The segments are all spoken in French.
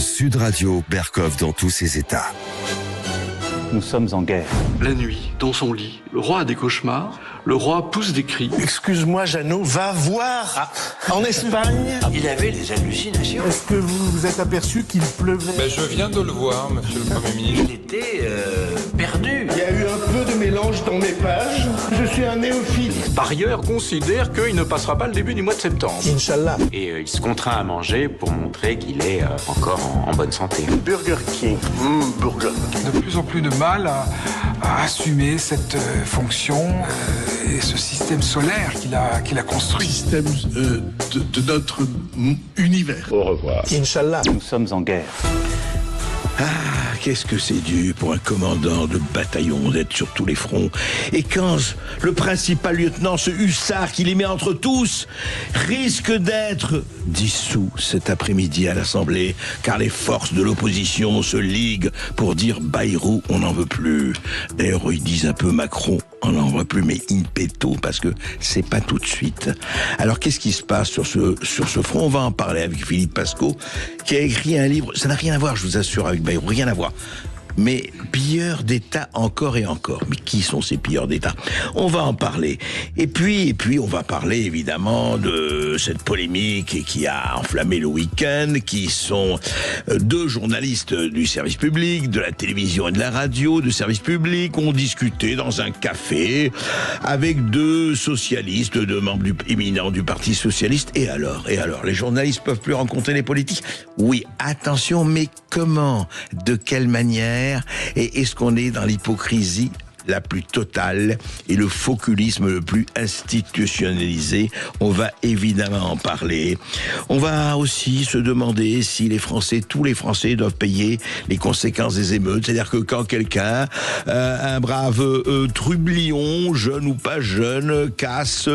Sud Radio, Berkov dans tous ses états. Nous sommes en guerre. La nuit, dans son lit, le roi a des cauchemars, le roi pousse des cris. Excuse-moi, Jeannot, va voir. En Espagne. Il avait des hallucinations. Est-ce que vous vous êtes aperçu qu'il pleuvait? Je viens de le voir, monsieur le Premier ministre. Il était perdu. Il y a eu un peu de mélange dans mes pages. Je suis un néophyte. Par ailleurs, considère qu'il ne passera pas le début du mois de septembre. Inch'Allah. Et il se contraint à manger pour montrer qu'il est encore en bonne santé. Burger King. Burger. De plus en plus de mal à assumer cette fonction et ce système solaire qu'il a construit. Système de notre univers. Au revoir. Inch'Allah. Nous sommes en guerre. Ah, qu'est-ce que c'est dur pour un commandant de bataillon d'être sur tous les fronts. Et quand le principal lieutenant, ce hussard qui les met entre tous, risque d'être dissous cet après-midi à l'Assemblée, car les forces de l'opposition se liguent pour dire Bayrou, on n'en veut plus. D'ailleurs, ils disent un peu Macron, on n'en veut plus, mais in petto, parce que c'est pas tout de suite. Alors, qu'est-ce qui se passe sur ce front? On va en parler avec Philippe Pascot, qui a écrit un livre, ça n'a rien à voir, je vous assure, avec Bayrou, rien à voir. Mais pilleurs d'État encore et encore. Mais qui sont ces pilleurs d'État? On va en parler. Et puis on va parler évidemment de cette polémique qui a enflammé le week-end, qui sont deux journalistes du service public, de la télévision et de la radio, de service public, ont discuté dans un café avec deux socialistes, deux membres éminents du Parti socialiste. Et alors, les journalistes peuvent plus rencontrer les politiques? Oui, attention, mais comment? De quelle manière? Et est-ce qu'on est dans l'hypocrisie la plus totale et le fauculisme le plus institutionnalisé? On va évidemment en parler. On va aussi se demander si tous les Français doivent payer les conséquences des émeutes. C'est-à-dire que quand quelqu'un, un brave trublion, jeune ou pas jeune, casse,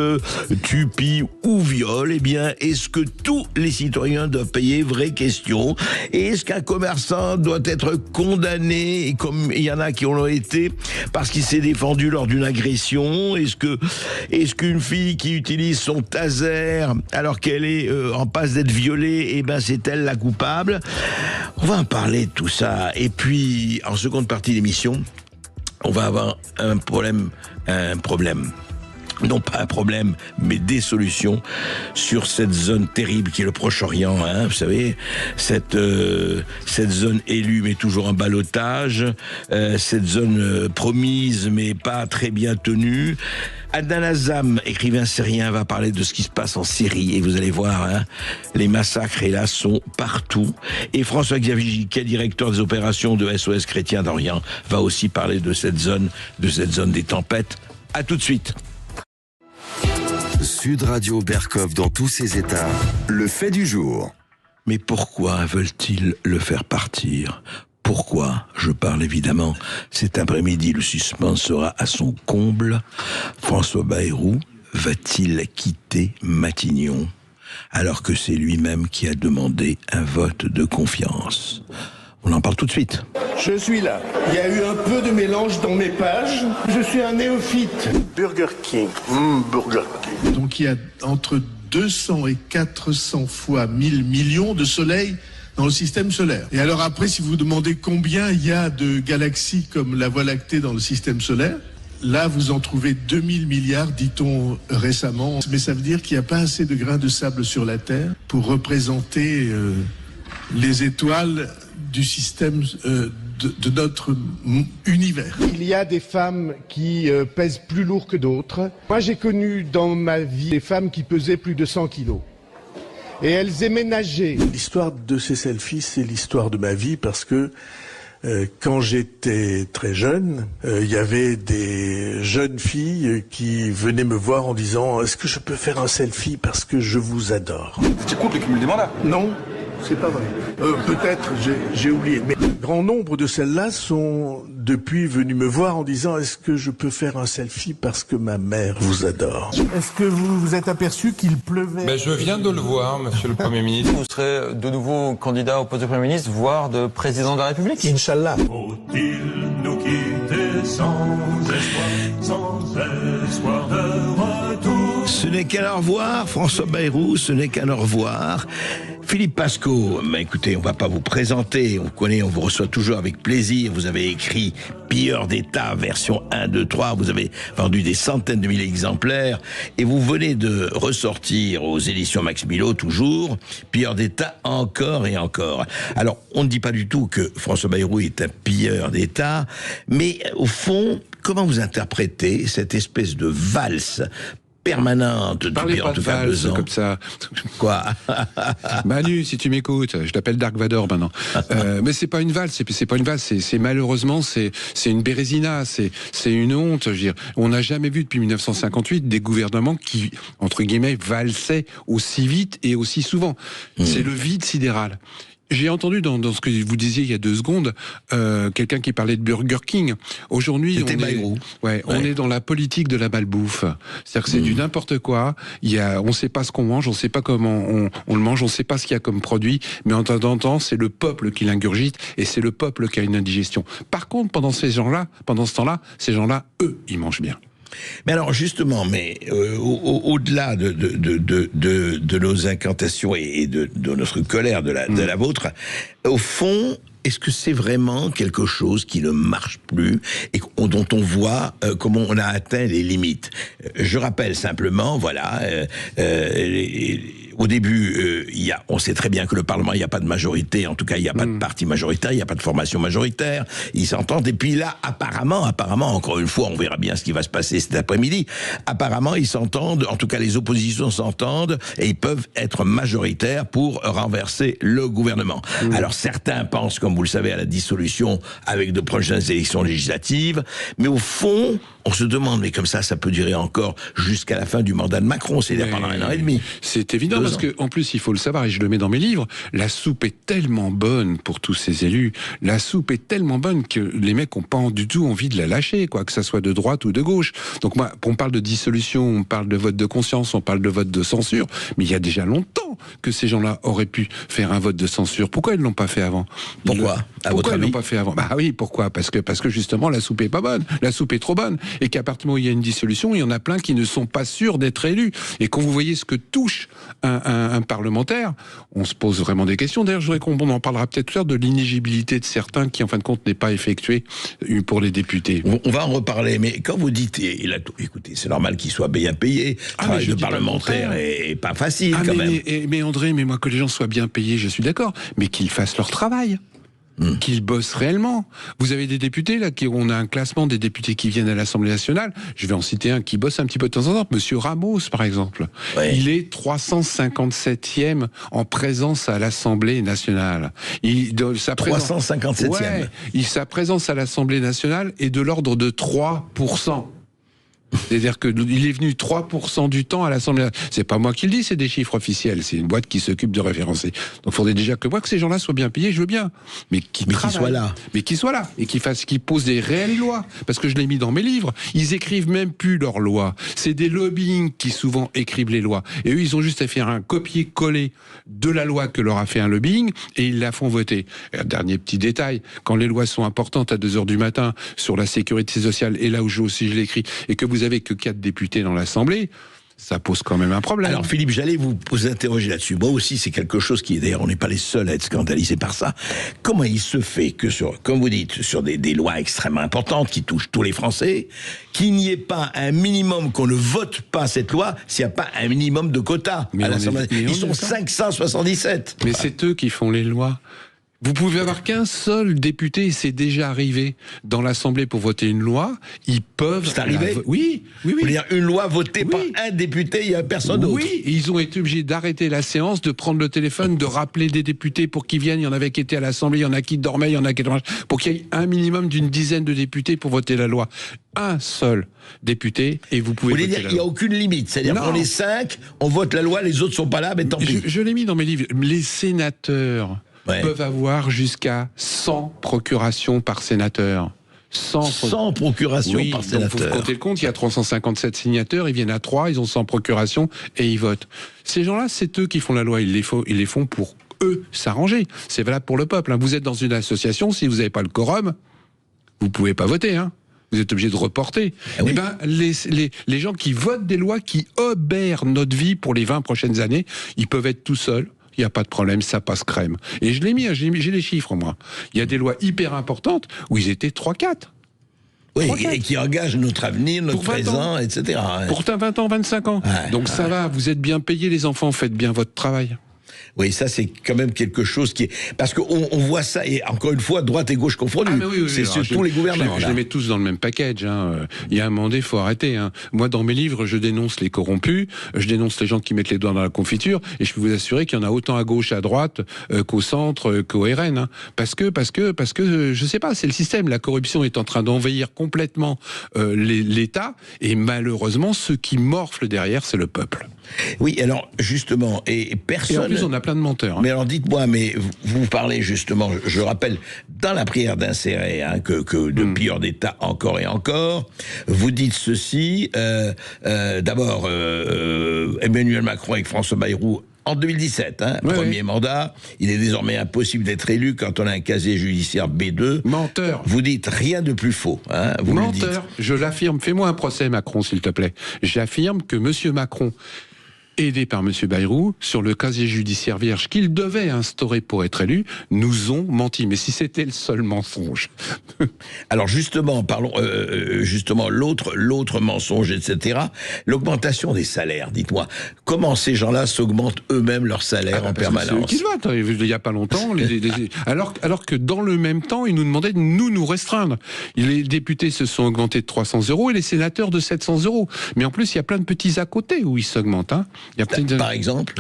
tue, pille ou viole, eh bien, est-ce que tous les citoyens doivent payer? Vraie question. Et est-ce qu'un commerçant doit être condamné, comme il y en a qui ont été, parce qu'il s'est défendu lors d'une agression? Est-ce qu'une fille qui utilise son taser alors qu'elle est en passe d'être violée, eh ben c'est elle la coupable? On va en parler de tout ça. Et puis, en seconde partie d'émission, on va avoir un problème. Non pas un problème, mais des solutions sur cette zone terrible qui est le Proche-Orient, vous savez, cette zone élue mais toujours en ballottage, cette zone promise mais pas très bien tenue. Adnan Azam, écrivain syrien, va parler de ce qui se passe en Syrie et vous allez voir, les massacres hélas sont partout. Et François-Xavier Giquet, directeur des opérations de SOS Chrétien d'Orient, va aussi parler de cette zone des tempêtes. À tout de suite. Sud Radio, Berkov dans tous ses états. Le fait du jour. Mais pourquoi veulent-ils le faire partir? Pourquoi? Je parle évidemment. Cet après-midi, le suspense sera à son comble. François Bayrou va-t-il quitter Matignon alors que c'est lui-même qui a demandé un vote de confiance? On en parle tout de suite. Je suis là. Il y a eu un peu de mélange dans mes pages. Je suis un néophyte. Burger King. Burger King. Donc il y a entre 200 et 400 fois 1000 millions de soleils dans le système solaire. Et alors après, si vous vous demandez combien il y a de galaxies comme la Voie lactée dans le système solaire, là vous en trouvez 2000 milliards, dit-on récemment. Mais ça veut dire qu'il n'y a pas assez de grains de sable sur la Terre pour représenter les étoiles du système de notre univers. Il y a des femmes qui pèsent plus lourd que d'autres. Moi, j'ai connu dans ma vie des femmes qui pesaient plus de 100 kilos. Et elles aimaient nager. L'histoire de ces selfies, c'est l'histoire de ma vie parce que quand j'étais très jeune, il y avait des jeunes filles qui venaient me voir en disant « Est-ce que je peux faire un selfie parce que je vous adore ?» Tu comptes le cumul des mandats? Non, c'est pas vrai. Peut-être, j'ai oublié. Mais grand nombre de celles-là sont depuis venues me voir en disant « Est-ce que je peux faire un selfie parce que ma mère vous adore ?» Est-ce que vous vous êtes aperçu qu'il pleuvait? Je viens de le voir, monsieur le Premier ministre. Vous serez de nouveau candidat au poste de Premier ministre, voire de président de la République? Inch'Allah. Faut-il nous quitter sans espoir de retour? Ce n'est qu'un au revoir, François Bayrou, ce n'est qu'un au revoir. Philippe Pascot, écoutez, on ne va pas vous présenter, on vous reçoit toujours avec plaisir. Vous avez écrit Pilleurs d'État, version 1, 2, 3, vous avez vendu des centaines de milliers d'exemplaires, et vous venez de ressortir aux éditions Max Milo, toujours, Pilleurs d'État encore et encore. Alors, on ne dit pas du tout que François Bayrou est un pilleur d'État, mais au fond, comment vous interprétez cette espèce de valse permanente depuis en tout cas 2 ans. Comme ça. Quoi? Manu, si tu m'écoutes, je t'appelle Dark Vador maintenant. Mais c'est pas une valse, c'est pas une valse, c'est malheureusement c'est une bérésina, c'est une honte. Je veux dire, on n'a jamais vu depuis 1958 des gouvernements qui, entre guillemets, valsaient aussi vite et aussi souvent. C'est le vide sidéral. J'ai entendu dans ce que vous disiez il y a 2 secondes, quelqu'un qui parlait de Burger King. Aujourd'hui, on est dans la politique de la malbouffe. C'est-à-dire que c'est du n'importe quoi. On sait pas ce qu'on mange, on sait pas comment on le mange, on sait pas ce qu'il y a comme produit, mais en temps en temps, c'est le peuple qui l'ingurgite et c'est le peuple qui a une indigestion. Par contre, pendant ce temps-là, ces gens-là, eux, ils mangent bien. Mais alors justement, au-delà de nos incantations et de notre colère, de la vôtre, au fond, est-ce que c'est vraiment quelque chose qui ne marche plus et dont on voit comment on a atteint les limites? Je rappelle simplement, voilà, au début, on sait très bien que le Parlement, il n'y a pas de majorité, en tout cas, il n'y a pas de parti majoritaire, il n'y a pas de formation majoritaire, ils s'entendent, et puis là, apparemment, encore une fois, on verra bien ce qui va se passer cet après-midi, apparemment, ils s'entendent, en tout cas, les oppositions s'entendent, et ils peuvent être majoritaires pour renverser le gouvernement. Alors, certains pensent, comme vous le savez, à la dissolution avec de prochaines élections législatives, mais au fond, on se demande, mais comme ça peut durer encore jusqu'à la fin du mandat de Macron, c'est-à-dire pendant 1 an et demi. C'est évident, parce que, en plus, il faut le savoir, et je le mets dans mes livres, la soupe est tellement bonne pour tous ces élus, la soupe est tellement bonne que les mecs n'ont pas du tout envie de la lâcher, quoi, que ça soit de droite ou de gauche. Donc moi, on parle de dissolution, on parle de vote de conscience, on parle de vote de censure, mais il y a déjà longtemps que ces gens-là auraient pu faire un vote de censure. Pourquoi ils ne l'ont pas fait avant? Pourquoi ils l'ont pas fait avant? Bah oui, pourquoi? Parce que justement, la soupe est pas bonne, la soupe est trop bonne, et qu'à partir du moment où il y a une dissolution, il y en a plein qui ne sont pas sûrs d'être élus. Et quand vous voyez ce que touche un parlementaire, on se pose vraiment des questions. D'ailleurs, je voudrais qu'on en parlera peut-être tout à l'heure de l'inéligibilité de certains qui, en fin de compte, n'est pas effectuée pour les députés. On va en reparler, mais quand vous dites, écoutez, c'est normal qu'ils soient bien payés, le travail de parlementaire est pas facile quand même. Mais André, moi que les gens soient bien payés, je suis d'accord, mais qu'ils fassent leur travail. Qu'ils bossent réellement. Vous avez des députés, là, on a un classement des députés qui viennent à l'Assemblée nationale. Je vais en citer un qui bosse un petit peu de temps en temps. Monsieur Ramos, par exemple. Ouais. Il est 357e en présence à l'Assemblée nationale. 357e. Sa présence à l'Assemblée nationale est de l'ordre de 3%. C'est-à-dire qu'il est venu 3% du temps à l'Assemblée. C'est pas moi qui le dis, c'est des chiffres officiels. C'est une boîte qui s'occupe de référencer. Donc il faudrait déjà que ces gens-là soient bien payés, je veux bien. Mais qu'ils soient là. Mais qu'ils soient là. Et qu'ils posent des réelles lois. Parce que je l'ai mis dans mes livres. Ils écrivent même plus leurs lois. C'est des lobbying qui souvent écrivent les lois. Et eux, ils ont juste à faire un copier-coller de la loi que leur a fait un lobbying et ils la font voter. Et un dernier petit détail. Quand les lois sont importantes à 2h du matin sur la sécurité sociale, et là où je l'écris, et que vous avez que 4 députés dans l'Assemblée, ça pose quand même un problème. Alors Philippe, j'allais vous interroger là-dessus. Moi aussi, c'est quelque chose qui, d'ailleurs, on n'est pas les seuls à être scandalisés par ça. Comment il se fait que, comme vous dites, sur des lois extrêmement importantes qui touchent tous les Français, qu'il n'y ait pas un minimum, qu'on ne vote pas cette loi s'il n'y a pas un minimum de quotas à l'Assemblée. Ils sont 577. Mais c'est eux qui font les lois. Vous pouvez avoir qu'un seul député, et c'est déjà arrivé, dans l'Assemblée pour voter une loi, ils peuvent... C'est arrivé? Oui. Vous voulez dire une loi votée par un député, il n'y a personne d'autre? Oui, et ils ont été obligés d'arrêter la séance, de prendre le téléphone, de rappeler des députés pour qu'ils viennent. Il y en avait qui étaient à l'Assemblée, il y en a qui dormaient, il y en a qui... Pour qu'il y ait un minimum d'une dizaine de députés pour voter la loi. Un seul député, et vous pouvez voter la loi. Il n'y a aucune limite, c'est-à-dire qu'on est 5, on vote la loi, les autres sont pas là, mais tant pis. Je l'ai mis dans mes livres. Les sénateurs... peuvent avoir jusqu'à 100 procurations par sénateur. 100 procurations par sénateur. Donc vous comptez le compte, il y a 357 signateurs, ils viennent à 3, ils ont 100 procurations et ils votent. Ces gens-là, c'est eux qui font la loi, ils les font pour eux s'arranger. C'est valable pour le peuple. Vous êtes dans une association, si vous n'avez pas le quorum, vous ne pouvez pas voter. Vous êtes obligé de reporter. Oui. Eh ben, les gens qui votent des lois qui obèrent notre vie pour les 20 prochaines années, ils peuvent être tout seuls. Il n'y a pas de problème, ça passe crème. Et je l'ai mis, j'ai les chiffres, moi. Il y a des lois hyper importantes où ils étaient 3-4. Oui, et qui engagent notre avenir, notre présent, etc. Pour 20 ans, 25 ans. Donc ça va, vous êtes bien payés, les enfants, faites bien votre travail. Oui, ça c'est quand même quelque chose qui est... Parce qu'on voit ça, et encore une fois, droite et gauche confondues. C'est surtout les gouvernements. Je les mets tous dans le même package. Il y a un moment donné, il faut arrêter. Moi, dans mes livres, je dénonce les corrompus, je dénonce les gens qui mettent les doigts dans la confiture, et je peux vous assurer qu'il y en a autant à gauche, à droite, qu'au centre, qu'au RN. Parce que, je sais pas, c'est le système. La corruption est en train d'envahir complètement l'État, et malheureusement, ceux qui morflent derrière, c'est le peuple. Oui, alors justement, et personne... Et en plus, on a plein de menteurs. Mais alors dites-moi, mais vous parlez justement, je rappelle, dans la prière d'insérer, que depuis hors d'État encore et encore, vous dites ceci, d'abord, Emmanuel Macron avec François Bayrou, en 2017, premier mandat, il est désormais impossible d'être élu quand on a un casier judiciaire B2. Menteur. Vous dites rien de plus faux. Vous menteur, je l'affirme. Fais-moi un procès, Macron, s'il te plaît. J'affirme que M. Macron, aidé par M. Bayrou, sur le casier judiciaire vierge qu'il devait instaurer pour être élu, nous ont menti. Mais si c'était le seul mensonge. Alors justement, parlons justement l'autre mensonge, etc. L'augmentation des salaires. Dites-moi, comment ces gens-là s'augmentent eux-mêmes leur salaire en permanence? C'est eux qui votent. Il n'y a pas longtemps, alors que dans le même temps, ils nous demandaient de nous restreindre. Les députés se sont augmentés de 300 € et les sénateurs de 700 €. Mais en plus, il y a plein de petits à côté où ils s'augmentent. Par exemple,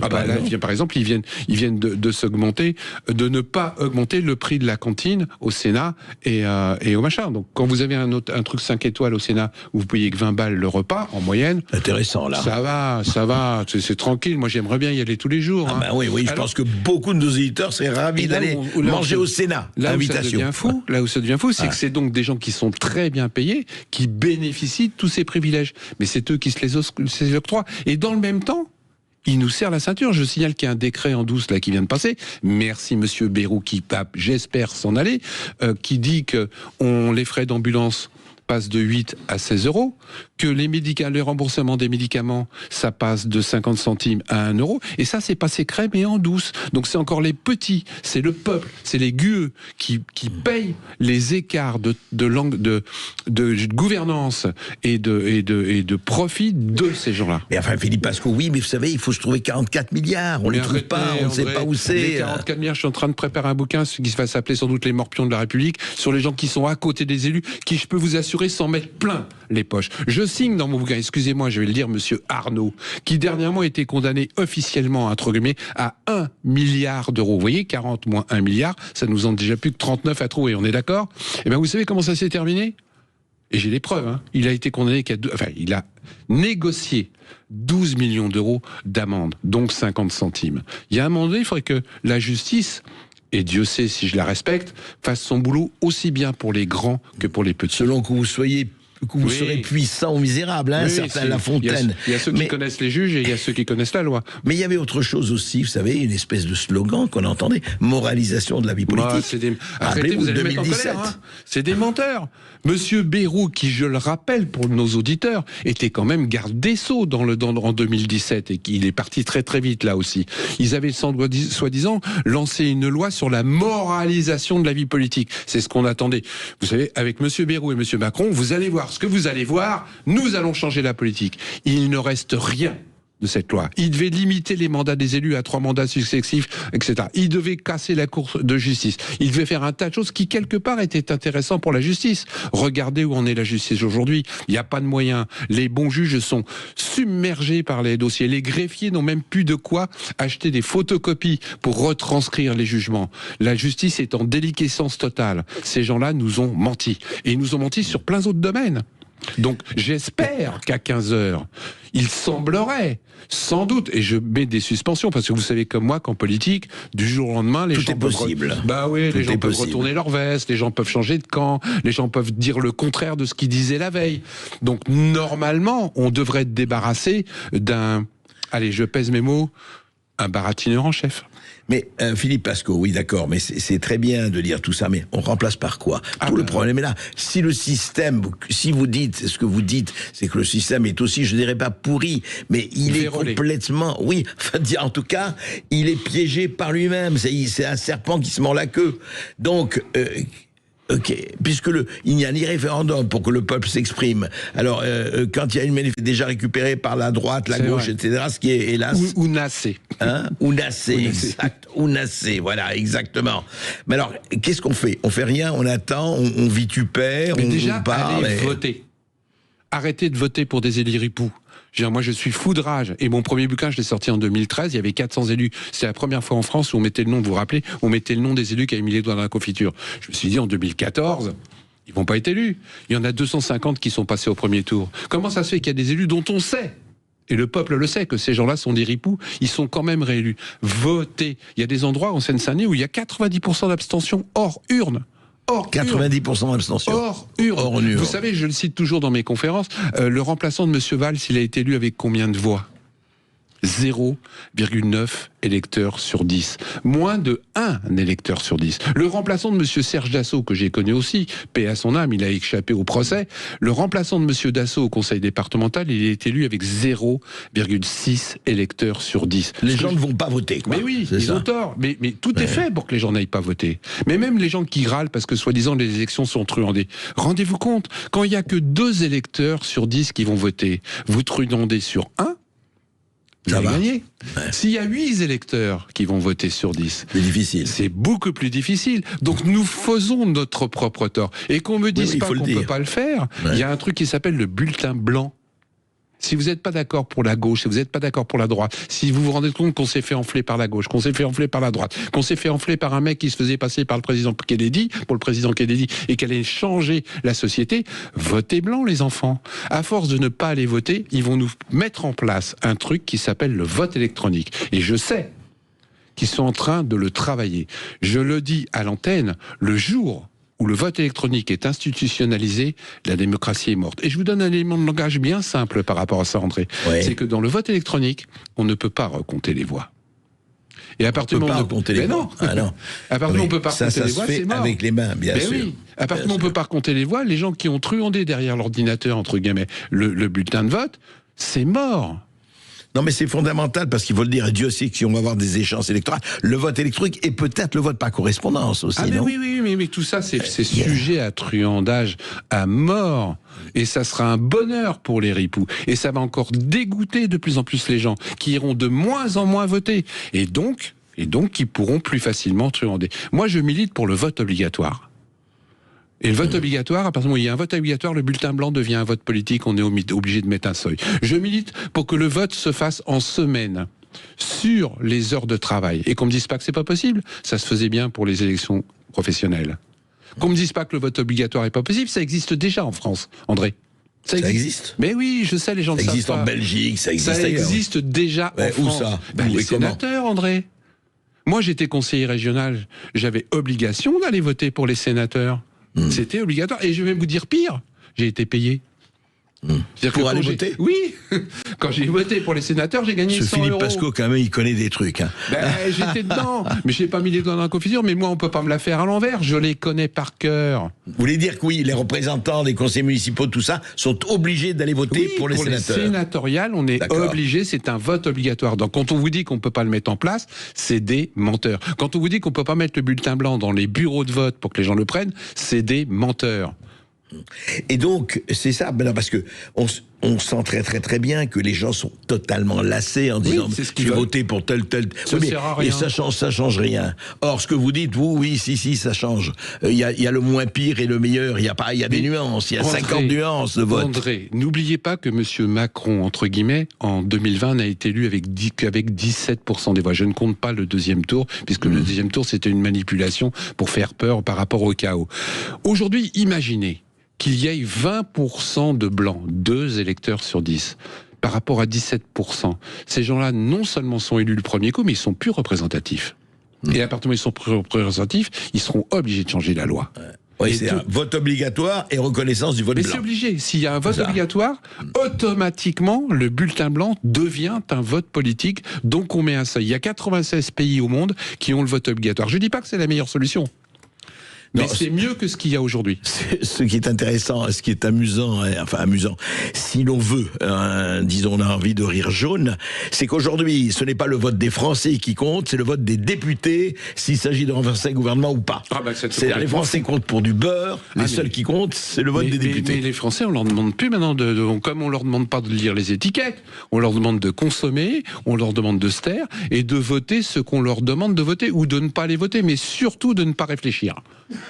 par exemple, ils viennent de s'augmenter, de ne pas augmenter le prix de la cantine au Sénat et au machin. Donc, quand vous avez un truc 5 étoiles au Sénat où vous payez que 20 balles le repas, en moyenne. Intéressant, là. Ça va, c'est tranquille. Moi, j'aimerais bien y aller tous les jours. Oui, je pense que beaucoup de nos auditeurs seraient ravis d'aller manger au Sénat. Là où ça devient fou, c'est que c'est donc des gens qui sont très bien payés, qui bénéficient de tous ces privilèges. Mais c'est eux qui se les octroient. Et dans le même temps, il nous serre la ceinture. Je signale qu'il y a un décret en douce là qui vient de passer. Merci Monsieur Bayrou qui tape, j'espère s'en aller, qui dit que les frais d'ambulance passent de 8 à 16 €, que les remboursements des médicaments, ça passe de 50 centimes à 1 €, et ça c'est passé crème et en douce. Donc c'est encore les petits, c'est le peuple, c'est les gueux qui payent les écarts de gouvernance et de profit de ces gens-là. Mais enfin Philippe Pasco, oui, mais vous savez, il faut se trouver 44 milliards, on ne les trouve pas, on ne sait pas où c'est. Les 44 milliards, je suis en train de préparer un bouquin, ce qui va s'appeler sans doute Les Morpions de la République, sur les gens qui sont à côté des élus, qui, je peux vous assurer, s'en mettre plein les poches. Je signe dans mon bouquin, excusez-moi, je vais le dire, Monsieur Arnaud, qui dernièrement a été condamné officiellement, entre guillemets, à 1 milliard d'euros. Vous voyez, 40 moins 1 milliard, ça nous en déjà plus que 39 à trouver, on est d'accord? Eh bien, vous savez comment ça s'est terminé? Et j'ai les preuves, Il a été condamné il a négocié 12 millions d'euros d'amende, donc 50 centimes. Il y a un moment donné, il faudrait que la justice, et Dieu sait si je la respecte, fasse son boulot aussi bien pour les grands que pour les petits. Selon que vous serez puissant ou misérable, certains La Fontaine. Il y a ceux qui connaissent les juges et il y a ceux qui connaissent la loi. Mais il y avait autre chose aussi, vous savez, une espèce de slogan qu'on entendait, moralisation de la vie politique. Arrêtez, vous allez me mettre en colère. C'est des menteurs. Monsieur Bayrou, qui, je le rappelle pour nos auditeurs, était quand même garde des Sceaux en 2017 et qu'il est parti très très vite là aussi. Ils avaient soi-disant lancé une loi sur la moralisation de la vie politique. C'est ce qu'on attendait. Vous savez, avec Monsieur Bayrou et Monsieur Macron, vous allez voir ce que vous allez voir, nous allons changer la politique. Il ne reste rien de cette loi. Il devait limiter les mandats des élus à 3 mandats successifs, etc. Il devait casser la Cour de justice. Il devait faire un tas de choses qui, quelque part, étaient intéressants pour la justice. Regardez où en est la justice aujourd'hui. Il n'y a pas de moyens. Les bons juges sont submergés par les dossiers. Les greffiers n'ont même plus de quoi acheter des photocopies pour retranscrire les jugements. La justice est en déliquescence totale. Ces gens-là nous ont menti. Et ils nous ont menti sur plein d'autres domaines. Donc j'espère qu'à 15h, il semblerait, sans doute, et je mets des suspensions, parce que vous savez comme moi qu'en politique, du jour au lendemain, les gens peuvent les gens peuvent retourner leur veste, les gens peuvent changer de camp, les gens peuvent dire le contraire de ce qu'ils disaient la veille. Donc normalement, on devrait être débarrassé d'un, allez, je pèse mes mots, un baratineur en chef. Mais Philippe Pasco, oui d'accord, mais c'est très bien de dire tout ça, mais on remplace par quoi? Le problème est là. Si le système, si vous dites, ce que vous dites, c'est que le système est aussi, je dirais pas pourri, mais il est complètement, oui, enfin en tout cas, il est piégé par lui-même. C'est un serpent qui se mord la queue. Donc, ok, puisque il n'y a ni référendum pour que le peuple s'exprime. Alors, quand il y a une manifestation déjà récupérée par la droite, la gauche, etc., ce qui est hélas... Ou nassé. Hein? Ou nassé, exact. Ou nassé, voilà, exactement. Mais alors, qu'est-ce qu'on fait? On fait rien, on attend, on vitupère, on parle... allez voter. Arrêtez de voter pour des élus ripoux. Moi, je suis foudrage. Et mon premier bouquin, je l'ai sorti en 2013. Il y avait 400 élus. C'est la première fois en France où on mettait le nom, vous vous rappelez, on mettait le nom des élus qui avaient mis les doigts dans la confiture. Je me suis dit, en 2014, ils vont pas être élus. Il y en a 250 qui sont passés au premier tour. Comment ça se fait qu'il y a des élus dont on sait, et le peuple le sait, que ces gens-là sont des ripoux, ils sont quand même réélus? Votez. Il y a des endroits en Seine-Saint-Denis où il y a 90% d'abstention hors urne. 90% d'abstention. Hors urne. Vous savez, je le cite toujours dans mes conférences, le remplaçant de M. Valls, il a été élu avec combien de voix? 0,9 électeurs sur 10. Moins de 1 électeur sur 10. Le remplaçant de M. Serge Dassault, que j'ai connu aussi, paix à son âme, il a échappé au procès. Le remplaçant de M. Dassault au conseil départemental, il est élu avec 0,6 électeurs sur 10. Les gens ne vont pas voter, quoi. Mais oui, ils ont tort. Mais tout est fait pour que les gens n'aillent pas voter. Mais même les gens qui râlent parce que soi-disant les élections sont truandées. Rendez-vous compte, quand il n'y a que 2 électeurs sur 10 qui vont voter, vous truandez sur 1, vous allez gagner. S'il y a 8 électeurs qui vont voter sur 10, c'est difficile. C'est beaucoup plus difficile. Donc nous faisons notre propre tort. Et qu'on me dise pas qu'on ne peut pas le faire, il y a un truc qui s'appelle le bulletin blanc. Si vous n'êtes pas d'accord pour la gauche, si vous n'êtes pas d'accord pour la droite, si vous vous rendez compte qu'on s'est fait enfler par la gauche, qu'on s'est fait enfler par la droite, qu'on s'est fait enfler par un mec qui se faisait passer par le président Kennedy, pour le président Kennedy, et qu'elle allait changer la société, votez blanc les enfants. À force de ne pas aller voter, ils vont nous mettre en place un truc qui s'appelle le vote électronique. Et je sais qu'ils sont en train de le travailler. Je le dis à l'antenne, le jour où le vote électronique est institutionnalisé, la démocratie est morte. Et je vous donne un élément de langage bien simple par rapport à ça, André. Ouais. C'est que dans le vote électronique, on ne peut pas recompter les voix. Et à partir du moment où on peut pas recompter les voix, à partir du moment où on peut pas recompter les voix, c'est mort. Avec les mains, bien sûr. Oui. À partir du moment où on peut pas recompter les voix, les gens qui ont truandé derrière l'ordinateur, entre guillemets, le bulletin de vote, c'est mort. Non, mais c'est fondamental parce qu'il faut le dire, et Dieu sait que si on va avoir des échéances électorales, le vote électronique et peut-être le vote par correspondance aussi, non? Oui, mais tout ça, c'est sujet à truandage à mort. Et ça sera un bonheur pour les ripoux. Et ça va encore dégoûter de plus en plus les gens qui iront de moins en moins voter. Et donc qui pourront plus facilement truander. Moi, je milite pour le vote obligatoire. Et le vote obligatoire, à partir du moment où il y a un vote obligatoire, le bulletin blanc devient un vote politique, on est obligé de mettre un seuil. Je milite pour que le vote se fasse en semaine, sur les heures de travail. Et qu'on me dise pas que c'est pas possible, ça se faisait bien pour les élections professionnelles. Qu'on me dise pas que le vote obligatoire est pas possible, ça existe déjà en France, André. Ça existe. Mais oui, je sais, les gens ne savent pas. Ça existe en Belgique, ça existe ailleurs. Ça existe déjà en France. Où ça? Les sénateurs, André. Moi, j'étais conseiller régional, j'avais obligation d'aller voter pour les sénateurs. C'était obligatoire. Et je vais vous dire pire, j'ai été payé. Pour aller voter? Oui. Quand j'ai voté pour les sénateurs, j'ai gagné 100 Philippe euros. Pasco, quand même, il connaît des trucs. Hein. J'étais dedans. Mais je n'ai pas mis les doigts dans la confiture. Mais moi, on ne peut pas me la faire à l'envers. Je les connais par cœur. Vous voulez dire que oui, les représentants des conseils municipaux, tout ça, sont obligés d'aller voter pour les sénateurs? Pour les sénatoriales, on est obligé. C'est un vote obligatoire. Donc, quand on vous dit qu'on ne peut pas le mettre en place, c'est des menteurs. Quand on vous dit qu'on ne peut pas mettre le bulletin blanc dans les bureaux de vote pour que les gens le prennent, c'est des menteurs. Et donc, c'est ça, parce que on sent très très très bien que les gens sont totalement lassés en disant je vais voter pour tel. Et ça change rien. Or, ce que vous dites, vous, oui, si, ça change. Il y a le moins pire et le meilleur. Il y a des nuances. Il y a 50 nuances de vote. André, n'oubliez pas que M. Macron, entre guillemets, en 2020, n'a été élu avec 17% des voix. Je ne compte pas le deuxième tour, puisque le deuxième tour, c'était une manipulation pour faire peur par rapport au chaos. Aujourd'hui, imaginez qu'il y ait 20% de blancs, 2 électeurs sur 10, par rapport à 17%. Ces gens-là, non seulement sont élus le premier coup, mais ils sont plus représentatifs. Et à partir du moment où ils sont plus représentatifs, ils seront obligés de changer la loi. Oui, c'est un vote obligatoire et reconnaissance du vote blanc. Mais c'est obligé. S'il y a un vote obligatoire, automatiquement, le bulletin blanc devient un vote politique. Donc on met un seuil. Il y a 96 pays au monde qui ont le vote obligatoire. Je ne dis pas que c'est la meilleure solution. Mais c'est mieux que ce qu'il y a aujourd'hui. Ce qui est intéressant, ce qui est amusant, si l'on veut, disons, on a envie de rire jaune, c'est qu'aujourd'hui, ce n'est pas le vote des Français qui compte, c'est le vote des députés, s'il s'agit de renverser un gouvernement ou pas. C'est-à-dire les Français comptent pour du beurre, les seuls qui comptent, c'est le vote des députés. Mais les Français, on leur demande plus maintenant, comme on leur demande pas de lire les étiquettes, on leur demande de consommer, on leur demande de se taire et de voter ce qu'on leur demande de voter ou de ne pas les voter, mais surtout de ne pas réfléchir.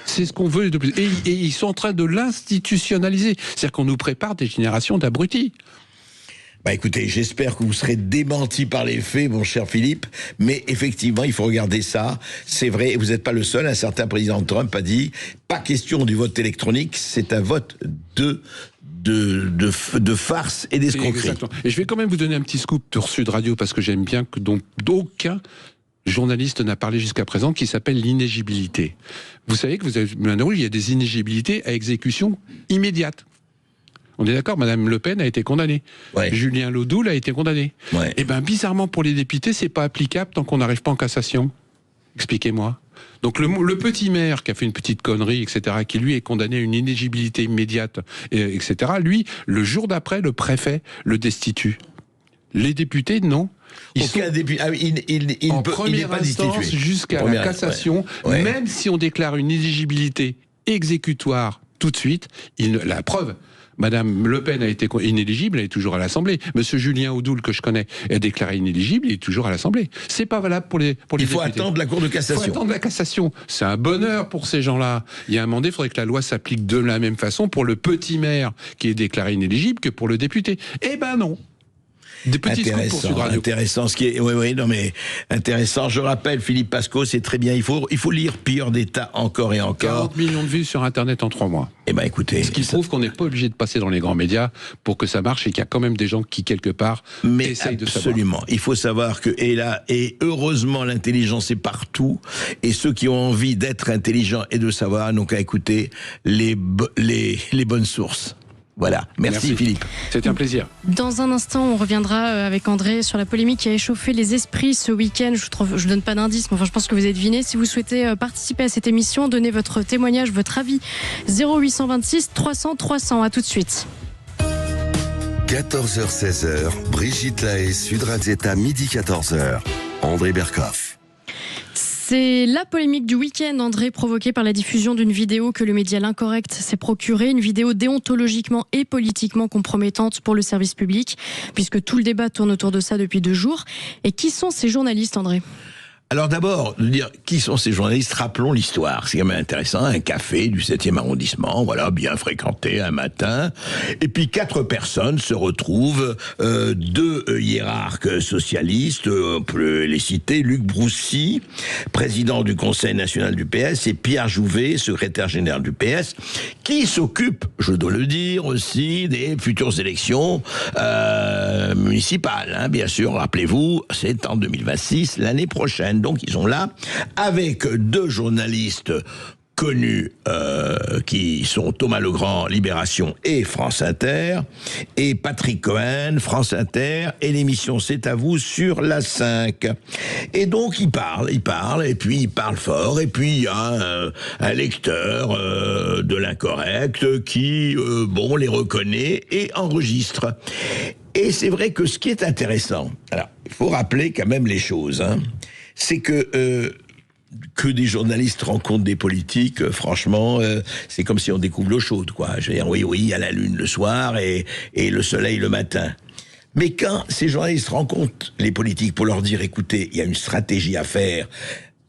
C'est ce qu'on veut de plus. Et ils sont en train de l'institutionnaliser. C'est-à-dire qu'on nous prépare des générations d'abrutis. Bah écoutez, j'espère que vous serez démenti par les faits, mon cher Philippe, mais effectivement, il faut regarder ça. C'est vrai, et vous n'êtes pas le seul. Un certain président Trump a dit, pas question du vote électronique, c'est un vote de farce et d'escroquerie. Et je vais quand même vous donner un petit scoop sur Sud Radio, parce que j'aime bien que donc d'aucun journaliste n'a parlé jusqu'à présent, qui s'appelle l'inéligibilité. Vous savez que maintenant, il y a des inéligibilités à exécution immédiate. On est d'accord, Madame Le Pen a été condamnée. Ouais. Julien Laudoul a été condamné. Ouais. Et bien, bizarrement, pour les députés, c'est pas applicable tant qu'on n'arrive pas en cassation. Expliquez-moi. Donc le petit maire qui a fait une petite connerie, etc., qui lui est condamné à une inéligibilité immédiate, etc., lui, le jour d'après, le préfet le destitue. Les députés, non. Il en première instance jusqu'à la cassation, même si on déclare une inéligibilité exécutoire tout de suite, la preuve, Madame Le Pen a été inéligible, elle est toujours à l'Assemblée. Monsieur Julien Audoul, que je connais, est déclaré inéligible, il est toujours à l'Assemblée. C'est pas valable pour les députés. Il faut attendre la Cour de cassation. Il faut attendre la cassation. C'est un bonheur pour ces gens-là. Il y a un moment donné, il faudrait que la loi s'applique de la même façon pour le petit maire qui est déclaré inéligible que pour le député. Eh ben non. Des petits scoops pour Sud Radio. Intéressant, ce qui est, intéressant. Je rappelle, Philippe Pasco, c'est très bien. Il faut lire Pire d'État encore et encore. 40 millions de vues sur Internet en 3 mois. Eh ben, écoutez. Ce qui prouve qu'on n'est pas obligé de passer dans les grands médias pour que ça marche et qu'il y a quand même des gens qui, quelque part, essayent de savoir. Absolument. Il faut savoir que, et heureusement, l'intelligence est partout. Et ceux qui ont envie d'être intelligents et de savoir n'ont qu'à écouter les bonnes sources. Voilà, merci Philippe. C'était un plaisir. Dans un instant, on reviendra avec André sur la polémique qui a échauffé les esprits ce week-end. Je donne pas d'indice, mais enfin, je pense que vous avez deviné. Si vous souhaitez participer à cette émission, donnez votre témoignage, votre avis. 0826 300 300. À tout de suite. 14h-16h, Brigitte Lahaie, Sud Radio, midi 14h. André Berkoff. C'est la polémique du week-end, André, provoquée par la diffusion d'une vidéo que le média L'Incorrect s'est procurée, une vidéo déontologiquement et politiquement compromettante pour le service public, puisque tout le débat tourne autour de ça depuis 2 jours. Et qui sont ces journalistes, André ? Alors d'abord, de dire qui sont ces journalistes, rappelons l'histoire. C'est quand même intéressant, un café du 7e arrondissement, voilà, bien fréquenté un matin. Et puis 4 personnes se retrouvent, 2 hiérarques socialistes, on peut les citer, Luc Broussy, président du Conseil national du PS, et Pierre Jouvet, secrétaire général du PS, qui s'occupe, je dois le dire aussi, des futures élections municipales. Hein, bien sûr, rappelez-vous, c'est en 2026, l'année prochaine. Donc ils sont là avec 2 journalistes connus qui sont Thomas Legrand, Libération et France Inter, et Patrick Cohen, France Inter, et l'émission C'est à vous sur la 5. Et donc ils parlent, et puis ils parlent fort, et puis il y a un lecteur de L'Incorrect qui, les reconnaît et enregistre. Et c'est vrai que ce qui est intéressant, alors il faut rappeler quand même les choses, hein, c'est que des journalistes rencontrent des politiques, franchement, c'est comme si on découvre l'eau chaude, quoi. Je veux dire, oui, il y a la lune le soir et le soleil le matin. Mais quand ces journalistes rencontrent les politiques pour leur dire, écoutez, il y a une stratégie à faire,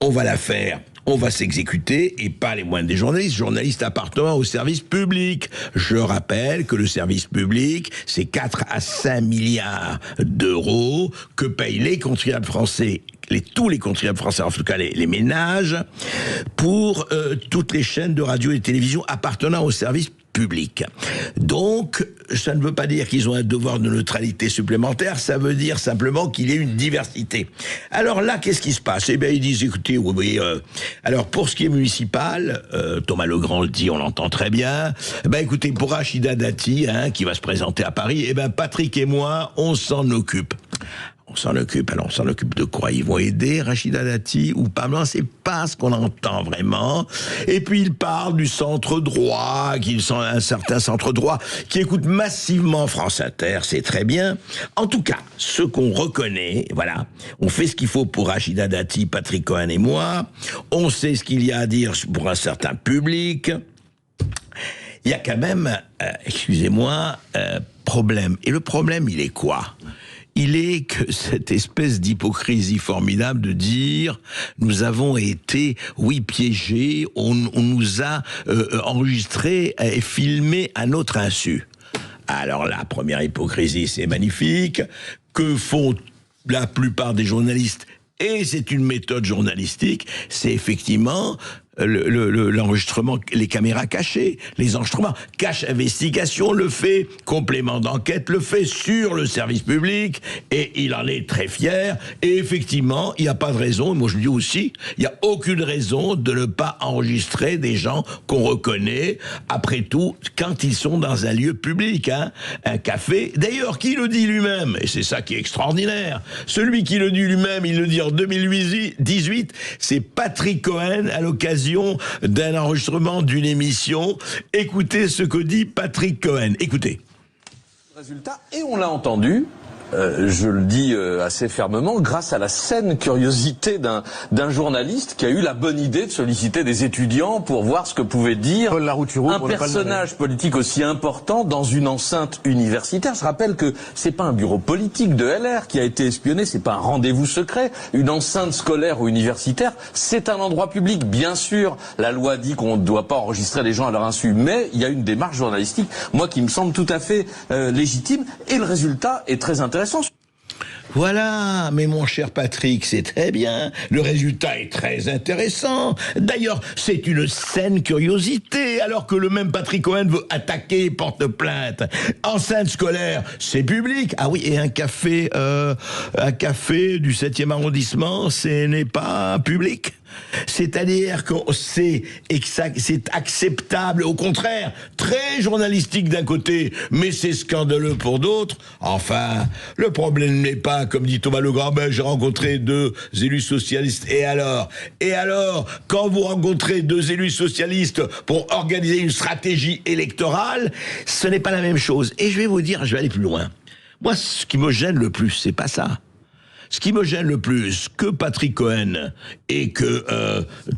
on va la faire, on va s'exécuter, et pas les moindres des journalistes appartenant au service public. Je rappelle que le service public, c'est 4 à 5 milliards d'euros que payent les contribuables français, tous les contribuables français, en tout cas les ménages, pour toutes les chaînes de radio et de télévision appartenant au service public. Donc, ça ne veut pas dire qu'ils ont un devoir de neutralité supplémentaire, ça veut dire simplement qu'il y ait une diversité. Alors là, qu'est-ce qui se passe? Eh bien, ils disent, écoutez, alors pour ce qui est municipal, Thomas Legrand le dit, on l'entend très bien, écoutez, pour Rachida Dati, qui va se présenter à Paris, Patrick et moi, on s'en occupe. On s'en occupe. Alors, on s'en occupe de quoi? Ils vont aider Rachida Dati ou pas? Non, c'est pas ce qu'on entend vraiment. Et puis, il parle du centre droit, un certain centre droit qui écoute massivement France Inter, c'est très bien. En tout cas, ce qu'on reconnaît, voilà, on fait ce qu'il faut pour Rachida Dati, Patrick Cohen et moi. On sait ce qu'il y a à dire pour un certain public. Il y a quand même, problème. Et le problème, il est quoi? Il est que cette espèce d'hypocrisie formidable de dire nous avons été, piégés, on nous a enregistrés et filmés à notre insu. Alors la première hypocrisie, c'est magnifique. Que font la plupart des journalistes? Et c'est une méthode journalistique, c'est effectivement l'enregistrement, les caméras cachées, les enregistrements. Cache Investigation le fait, complément d'enquête le fait sur le service public, et il en est très fier. Et effectivement, il n'y a pas de raison, moi je dis aussi, il n'y a aucune raison de ne pas enregistrer des gens qu'on reconnaît, après tout, quand ils sont dans un lieu public, un café. D'ailleurs, qui le dit lui-même, et c'est ça qui est extraordinaire, celui qui le dit lui-même, il le dit en 2018, c'est Patrick Cohen à l'occasion d'un enregistrement d'une émission. Écoutez ce que dit Patrick Cohen. Écoutez. Résultat, et on l'a entendu, je le dis assez fermement, grâce à la saine curiosité d'un journaliste qui a eu la bonne idée de solliciter des étudiants pour voir ce que pouvait dire un personnage politique aussi important dans une enceinte universitaire. Je rappelle que c'est pas un bureau politique de LR qui a été espionné, c'est pas un rendez-vous secret. Une enceinte scolaire ou universitaire, c'est un endroit public. Bien sûr, la loi dit qu'on ne doit pas enregistrer les gens à leur insu, mais il y a une démarche journalistique, moi, qui me semble tout à fait légitime, et le résultat est très intéressant. Voilà, mais mon cher Patrick, c'est très bien. Le résultat est très intéressant. D'ailleurs, c'est une saine curiosité, alors que le même Patrick Cohen veut attaquer et porte plainte. Enceinte scolaire, c'est public. Ah oui, et un café du 7e arrondissement, ce n'est pas public. C'est-à-dire que c'est acceptable, au contraire, très journalistique d'un côté, mais c'est scandaleux pour d'autres. Enfin, le problème n'est pas, comme dit Thomas Legrand, j'ai rencontré 2 élus socialistes, et alors, quand vous rencontrez 2 élus socialistes pour organiser une stratégie électorale, ce n'est pas la même chose. Et je vais vous dire, je vais aller plus loin. Moi, ce qui me gêne le plus, c'est pas ça. Ce qui me gêne le plus, que Patrick Cohen et que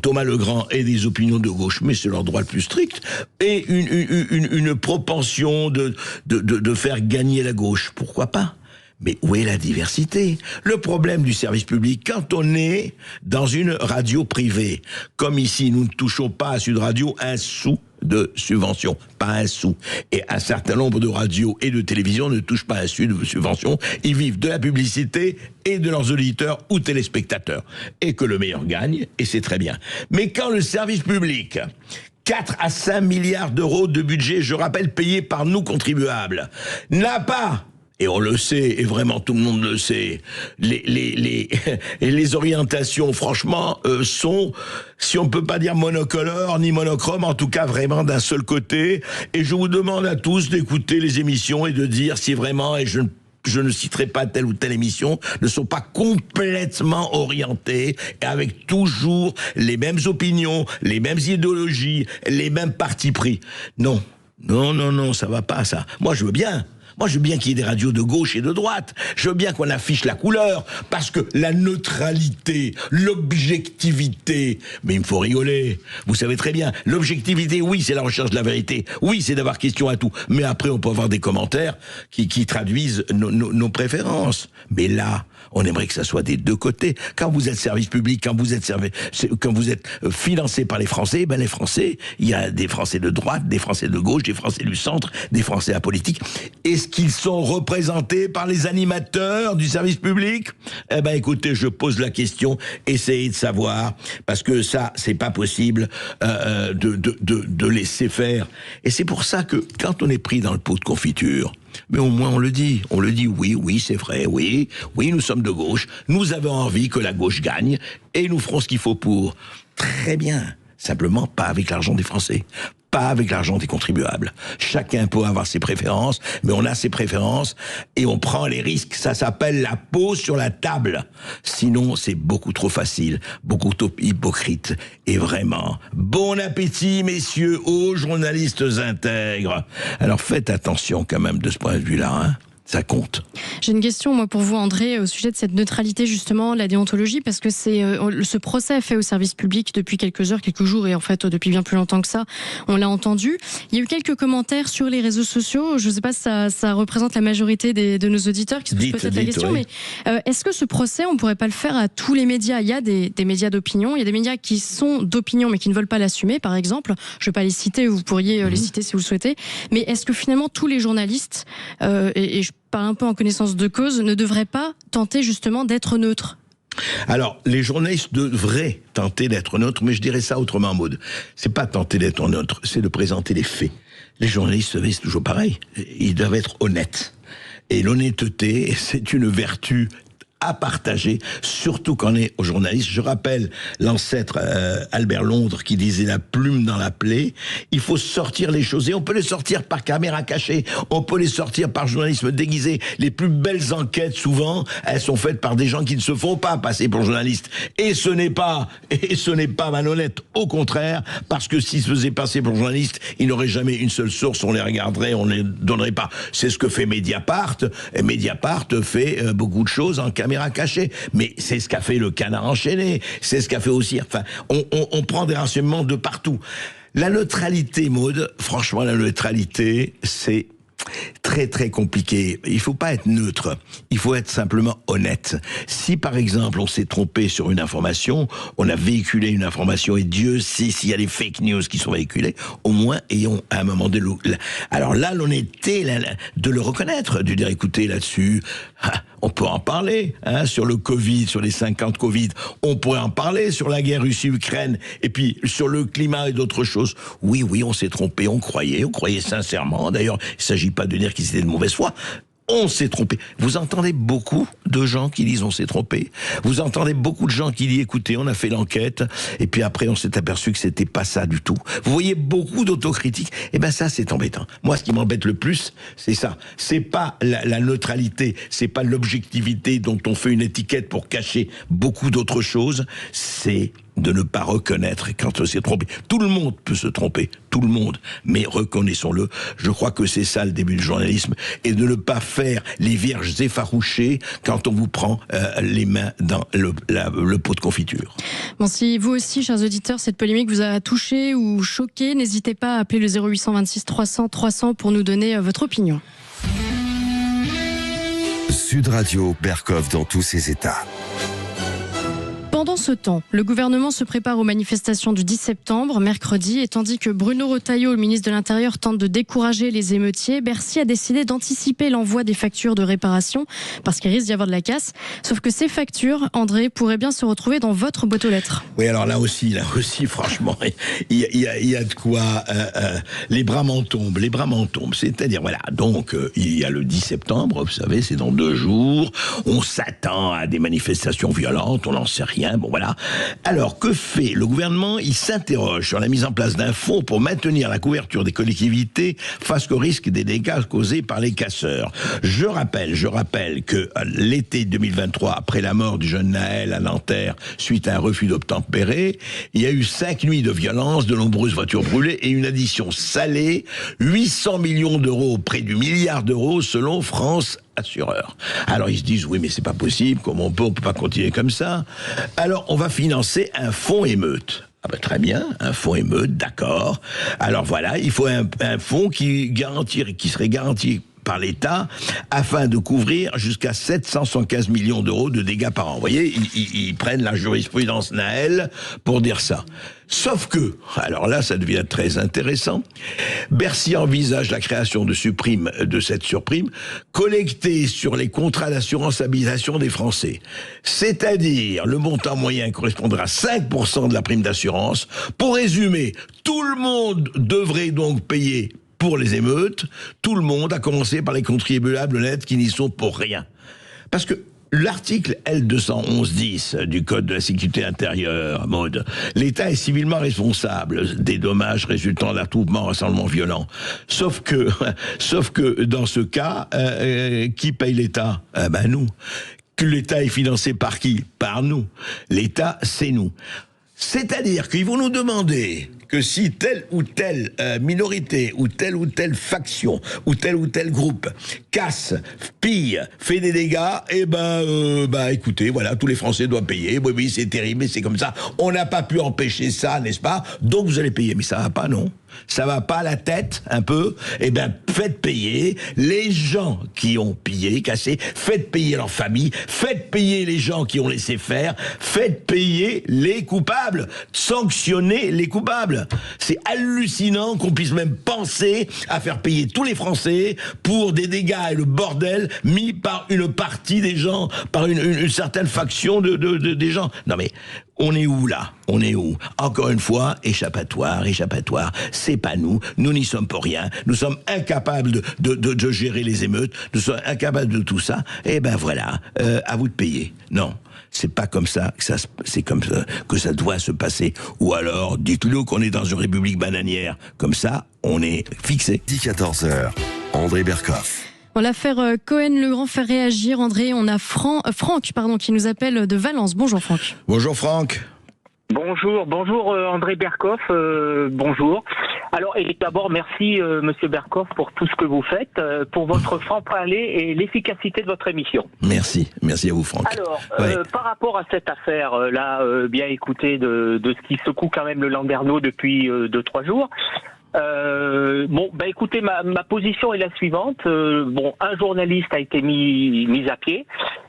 Thomas Legrand aient des opinions de gauche, mais c'est leur droit le plus strict, et une propension de faire gagner la gauche. Pourquoi pas? Mais où est la diversité? Le problème du service public, quand on est dans une radio privée, comme ici, nous ne touchons pas à Sud Radio un sou de subvention, pas un sou. Et un certain nombre de radios et de télévisions ne touchent pas un sou de subvention. Ils vivent de la publicité et de leurs auditeurs ou téléspectateurs. Et que le meilleur gagne, et c'est très bien. Mais quand le service public, 4 à 5 milliards d'euros de budget, je rappelle, payé par nous contribuables, n'a pas, et on le sait, et vraiment tout le monde le sait, les orientations, franchement, sont, si on peut pas dire monocolores ni monochromes, en tout cas vraiment d'un seul côté. Et je vous demande à tous d'écouter les émissions et de dire si vraiment, et je ne citerai pas telle ou telle émission, ne sont pas complètement orientés, et avec toujours les mêmes opinions, les mêmes idéologies, les mêmes partis pris. Non, ça va pas, ça. Moi, je veux bien qu'il y ait des radios de gauche et de droite. Je veux bien qu'on affiche la couleur, parce que la neutralité, l'objectivité, mais il me faut rigoler. Vous savez très bien, l'objectivité, oui, c'est la recherche de la vérité. Oui, c'est d'avoir question à tout. Mais après, on peut avoir des commentaires qui traduisent nos préférences. Mais là, on aimerait que ça soit des deux côtés. Quand vous êtes service public, quand vous êtes financé par les Français, les Français, il y a des Français de droite, des Français de gauche, des Français du centre, des Français apolitiques. Et ce qu'ils sont représentés par les animateurs du service public? Eh ben, écoutez, je pose la question, essayez de savoir, parce que ça, c'est pas possible de laisser faire. Et c'est pour ça que, quand on est pris dans le pot de confiture, mais au moins on le dit, oui, c'est vrai, oui, nous sommes de gauche, nous avons envie que la gauche gagne, et nous ferons ce qu'il faut pour. Très bien, simplement pas avec l'argent des Français, pas avec l'argent des contribuables. Chacun peut avoir ses préférences, mais on a ses préférences, et on prend les risques, ça s'appelle la peau sur la table. Sinon, c'est beaucoup trop facile, beaucoup trop hypocrite, et vraiment, bon appétit, messieurs, aux journalistes intègres. Alors faites attention quand même de ce point de vue-là, hein. Ça compte. J'ai une question, moi, pour vous, André, au sujet de cette neutralité, justement, la déontologie, parce que ce procès est fait au service public depuis quelques heures, quelques jours, et en fait, depuis bien plus longtemps que ça, on l'a entendu. Il y a eu quelques commentaires sur les réseaux sociaux. Je ne sais pas si ça représente la majorité de nos auditeurs qui se posent peut-être la question, oui. Mais est-ce que ce procès, on ne pourrait pas le faire à tous les médias? Il y a des médias d'opinion, il y a des médias qui sont d'opinion, mais qui ne veulent pas l'assumer, par exemple. Je ne vais pas les citer, vous pourriez les citer si vous le souhaitez. Mais est-ce que finalement, tous les journalistes, et je parle un peu en connaissance de cause, ne devraient pas tenter justement d'être neutres? Alors, les journalistes devraient tenter d'être neutres, mais je dirais ça autrement, Maud. C'est pas tenter d'être neutre, c'est de présenter les faits. Les journalistes, c'est toujours pareil. Ils doivent être honnêtes. Et l'honnêteté, c'est une vertu à partager, surtout quand on est aux journalistes. Je rappelle l'ancêtre Albert Londres qui disait la plume dans la plaie. Il faut sortir les choses, et on peut les sortir par caméra cachée, on peut les sortir par journalisme déguisé. Les plus belles enquêtes, souvent, elles sont faites par des gens qui ne se font pas passer pour journalistes. Et ce n'est pas malhonnête, au contraire, parce que s'ils se faisaient passer pour journalistes, ils n'auraient jamais une seule source, on les regarderait, on les donnerait pas. C'est ce que fait Mediapart. Et Mediapart fait beaucoup de choses en caméra cachée, mais c'est ce qu'a fait le Canard enchaîné, c'est ce qu'a fait aussi, enfin, on prend des renseignements de partout. La neutralité, Maud, franchement, la neutralité, c'est très très compliqué. Il faut pas être neutre, il faut être simplement honnête. Si par exemple on s'est trompé sur une information, on a véhiculé une information, et Dieu sait s'il y a des fake news qui sont véhiculées, au moins ayons à un moment de alors là l'honnêteté de le reconnaître, de dire écoutez là-dessus, on peut en parler, hein, sur le Covid, sur les 50 Covid, on pourrait en parler, sur la guerre Russie-Ukraine, et puis sur le climat et d'autres choses. Oui, on s'est trompé, on croyait sincèrement, d'ailleurs, il s'agit pas de dire qu'ils étaient de mauvaise foi. On s'est trompé. Vous entendez beaucoup de gens qui disent on s'est trompé. Vous entendez beaucoup de gens qui disent écoutez, on a fait l'enquête et puis après on s'est aperçu que c'était pas ça du tout. Vous voyez beaucoup d'autocritique. Et ben ça c'est embêtant. Moi ce qui m'embête le plus, c'est ça. C'est pas la neutralité, c'est pas l'objectivité dont on fait une étiquette pour cacher beaucoup d'autres choses, c'est de ne pas reconnaître quand on s'est trompé. Tout le monde peut se tromper, tout le monde, mais reconnaissons-le. Je crois que c'est ça le début du journalisme, et de ne pas faire les vierges effarouchées quand on vous prend les mains dans le pot de confiture. Bon, si vous aussi, chers auditeurs, cette polémique vous a touché ou choqué, n'hésitez pas à appeler le 0800 26 300 300 pour nous donner votre opinion. Sud Radio, Berkov dans tous ses états. Pendant ce temps, le gouvernement se prépare aux manifestations du 10 septembre, mercredi, et tandis que Bruno Retailleau, le ministre de l'Intérieur, tente de décourager les émeutiers, Bercy a décidé d'anticiper l'envoi des factures de réparation, parce qu'il risque d'y avoir de la casse. Sauf que ces factures, André, pourraient bien se retrouver dans votre boîte aux lettres. Oui, alors là aussi, franchement, il y a de quoi... les bras m'en tombent. C'est-à-dire, voilà, donc, il y a le 10 septembre, vous savez, c'est dans 2 jours, on s'attend à des manifestations violentes, on n'en sait rien. Bon voilà. Alors que fait le gouvernement? Il s'interroge sur la mise en place d'un fonds pour maintenir la couverture des collectivités face au risque des dégâts causés par les casseurs. Je rappelle que l'été 2023, après la mort du jeune Naël à Nanterre suite à un refus d'obtempérer, il y a eu 5 nuits de violence, de nombreuses voitures brûlées et une addition salée, 800 millions d'euros, près du milliard d'euros selon France Assureurs. Alors ils se disent oui mais c'est pas possible, comment on peut pas continuer comme ça. Alors on va financer un fonds émeute. Ah ben très bien, un fonds émeute, d'accord. Alors voilà, il faut un fonds qui serait garanti par l'État afin de couvrir jusqu'à 775 millions d'euros de dégâts par an. Vous voyez, ils prennent la jurisprudence Naël pour dire ça. Sauf que, alors là, ça devient très intéressant, Bercy envisage la création de cette surprime collectée sur les contrats d'assurance habitation des Français. C'est-à-dire, le montant moyen correspondra à 5% de la prime d'assurance. Pour résumer, tout le monde devrait donc payer pour les émeutes, tout le monde, à commencer par les contribuables nets qui n'y sont pour rien. Parce que l'article L211-10 du Code de la sécurité intérieure, Maud, l'État est civilement responsable des dommages résultant d'attroupements, rassemblements violents. Sauf que dans ce cas, qui paye l'État? Nous. Que l'État est financé par qui? Par nous. L'État, c'est nous. C'est-à-dire qu'ils vont nous demander que si telle ou telle minorité, ou telle faction, ou tel groupe casse, pille, fait des dégâts, écoutez, voilà, tous les Français doivent payer. Oui, c'est terrible, mais c'est comme ça. On n'a pas pu empêcher ça, n'est-ce pas? Donc vous allez payer. Mais ça va pas, non? Ça va pas la tête, un peu? Faites payer les gens qui ont pillé, cassé, faites payer leurs familles, faites payer les gens qui ont laissé faire, faites payer les coupables, sanctionnez les coupables. C'est hallucinant qu'on puisse même penser à faire payer tous les Français pour des dégâts et le bordel mis par une partie des gens, par une certaine faction des gens. Non mais, on est où là? On est où? Encore une fois, échappatoire. C'est pas nous. Nous n'y sommes pour rien. Nous sommes incapables de gérer les émeutes. Nous sommes incapables de tout ça. Voilà, à vous de payer. Non. C'est pas comme ça que ça doit se passer. Ou alors, dites-nous qu'on est dans une république bananière. Comme ça, on est fixé. 10-14h, André Berkoff. Bon, l'affaire Cohen-Legrand fait réagir, André. On a Franck qui nous appelle de Valence. Bonjour Franck. Bonjour Franck. Bonjour André Berkoff, bonjour. Alors, et d'abord, merci Monsieur Berkoff pour tout ce que vous faites, pour votre franc-parler et l'efficacité de votre émission. Merci à vous Franck. Alors, par rapport à cette affaire-là, bien écoutée de ce qui secoue quand même le Landerneau depuis 2-3 jours, écoutez, ma position est la suivante. Un journaliste a été mis à pied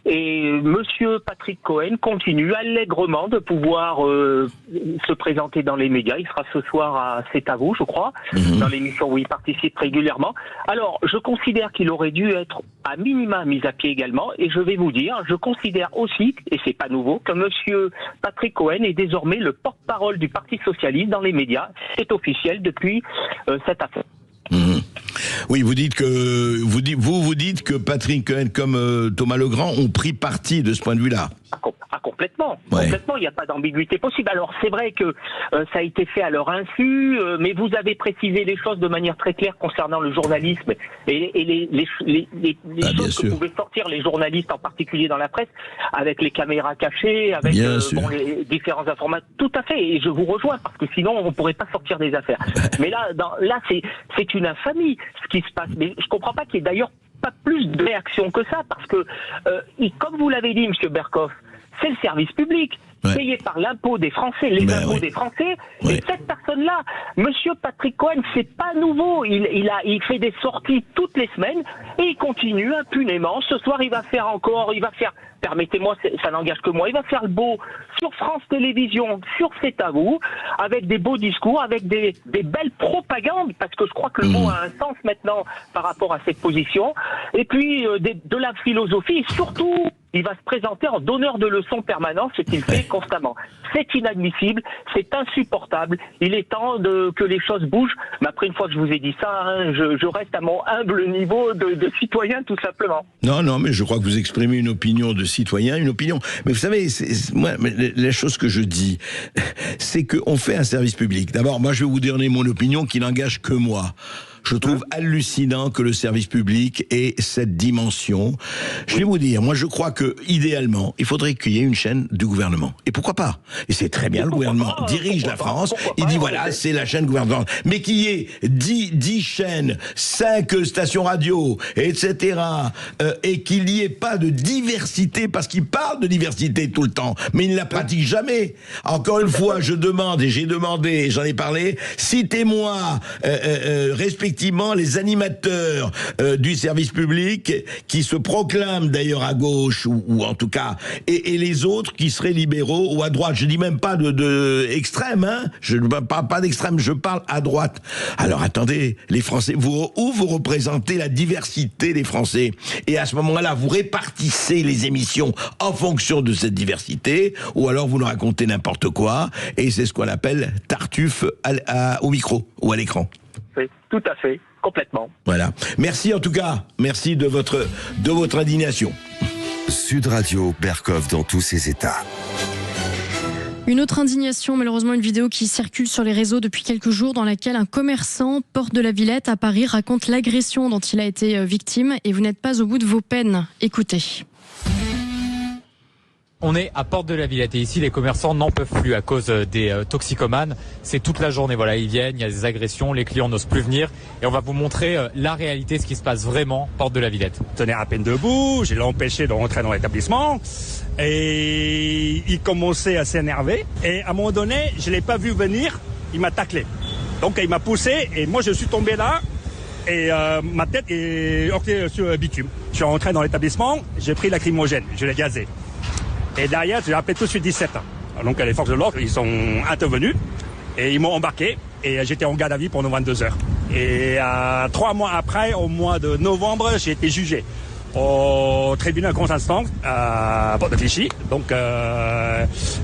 et Monsieur Patrick Cohen continue allègrement de pouvoir se présenter dans les médias. Il sera ce soir à C'est à vous, je crois, dans l'émission où il participe régulièrement. Alors, je considère qu'il aurait dû être à minima mis à pied également, et je vais vous dire, je considère aussi, et c'est pas nouveau, que Monsieur Patrick Cohen est désormais le porte-parole du Parti socialiste dans les médias. C'est officiel depuis cette affaire. Oui, vous dites que Patrick Cohen comme Thomas Legrand ont pris parti de ce point de vue-là. Complètement. Complètement, il n'y a pas d'ambiguïté possible. Alors, c'est vrai que ça a été fait à leur insu, mais vous avez précisé les choses de manière très claire concernant le journalisme et les choses que pouvaient sortir les journalistes, en particulier dans la presse, avec les caméras cachées, avec les différents informations. Tout à fait, et je vous rejoins, parce que sinon, on ne pourrait pas sortir des affaires. Mais là, c'est une infamie, ce qui se passe. Mais je ne comprends pas qu'il y ait d'ailleurs pas plus de réaction que ça, parce que, comme vous l'avez dit, Monsieur Berkoff, c'est le service public, payé par l'impôt des Français, impôts des Français. Et cette personne-là, Monsieur Patrick Cohen, c'est pas nouveau. Il fait des sorties toutes les semaines et il continue impunément. Ce soir, il va faire, permettez-moi, ça n'engage que moi, il va faire le beau sur France Télévisions, sur C'est à vous, avec des beaux discours, avec des belles propagandes, parce que je crois que le mot a un sens maintenant par rapport à cette position. Et puis, de la philosophie, et surtout, il va se présenter en donneur de leçons permanentes, ce qu'il fait constamment. C'est inadmissible, c'est insupportable. Il est temps que les choses bougent. Mais après, une fois que je vous ai dit ça, je reste à mon humble niveau de citoyen, tout simplement. Non, mais je crois que vous exprimez une opinion de citoyen, une opinion. Mais vous savez, la chose que je dis, c'est qu'on fait un service public. D'abord, moi, je vais vous donner mon opinion qui n'engage que moi. Je trouve hallucinant que le service public ait cette dimension. Je vais vous dire, moi je crois que idéalement, il faudrait qu'il y ait une chaîne du gouvernement. Et pourquoi pas? Et c'est très bien, le gouvernement dirige la France, il dit voilà, c'est la chaîne gouvernementale. Mais qu'il y ait 10 chaînes, 5 stations radio, etc. Et qu'il n'y ait pas de diversité, parce qu'il parle de diversité tout le temps, mais il ne la pratique jamais. Encore une fois, je demande, et j'ai demandé, et j'en ai parlé, citez-moi, respectivement, effectivement les animateurs du service public qui se proclament d'ailleurs à gauche ou en tout cas et les autres qui seraient libéraux ou à droite. Je dis même pas de extrême, hein. Je ne parle pas d'extrême, je parle à droite. Alors attendez, les Français, vous représentez la diversité des Français et à ce moment-là vous répartissez les émissions en fonction de cette diversité ou alors vous nous racontez n'importe quoi et c'est ce qu'on appelle Tartuffe au micro ou à l'écran. Oui, tout à fait, complètement. Voilà. Merci en tout cas, merci de votre indignation. Sud Radio, Berkoff dans tous ses états. Une autre indignation, malheureusement une vidéo qui circule sur les réseaux depuis quelques jours dans laquelle un commerçant, porte de la Villette à Paris, raconte l'agression dont il a été victime et vous n'êtes pas au bout de vos peines. Écoutez. On est à Porte de la Villette et ici les commerçants n'en peuvent plus à cause des toxicomanes. C'est toute la journée, voilà, ils viennent, il y a des agressions, les clients n'osent plus venir et on va vous montrer la réalité, ce qui se passe vraiment Porte de la Villette. Je tenais à peine debout, je l'ai empêché de rentrer dans l'établissement et il commençait à s'énerver et à un moment donné, je l'ai pas vu venir, il m'a taclé. Donc il m'a poussé et moi je suis tombé là et ma tête est heurtée sur le bitume. Je suis rentré dans l'établissement, j'ai pris lacrymogène, je l'ai gazé. Et derrière, j'ai appelé tout de suite 17. Donc les forces de l'ordre, ils sont intervenus et ils m'ont embarqué et j'étais en garde à vue pendant 22 heures. Et 3 mois après, au mois de novembre, j'ai été jugé au tribunal grande instance à Porte de Clichy. Donc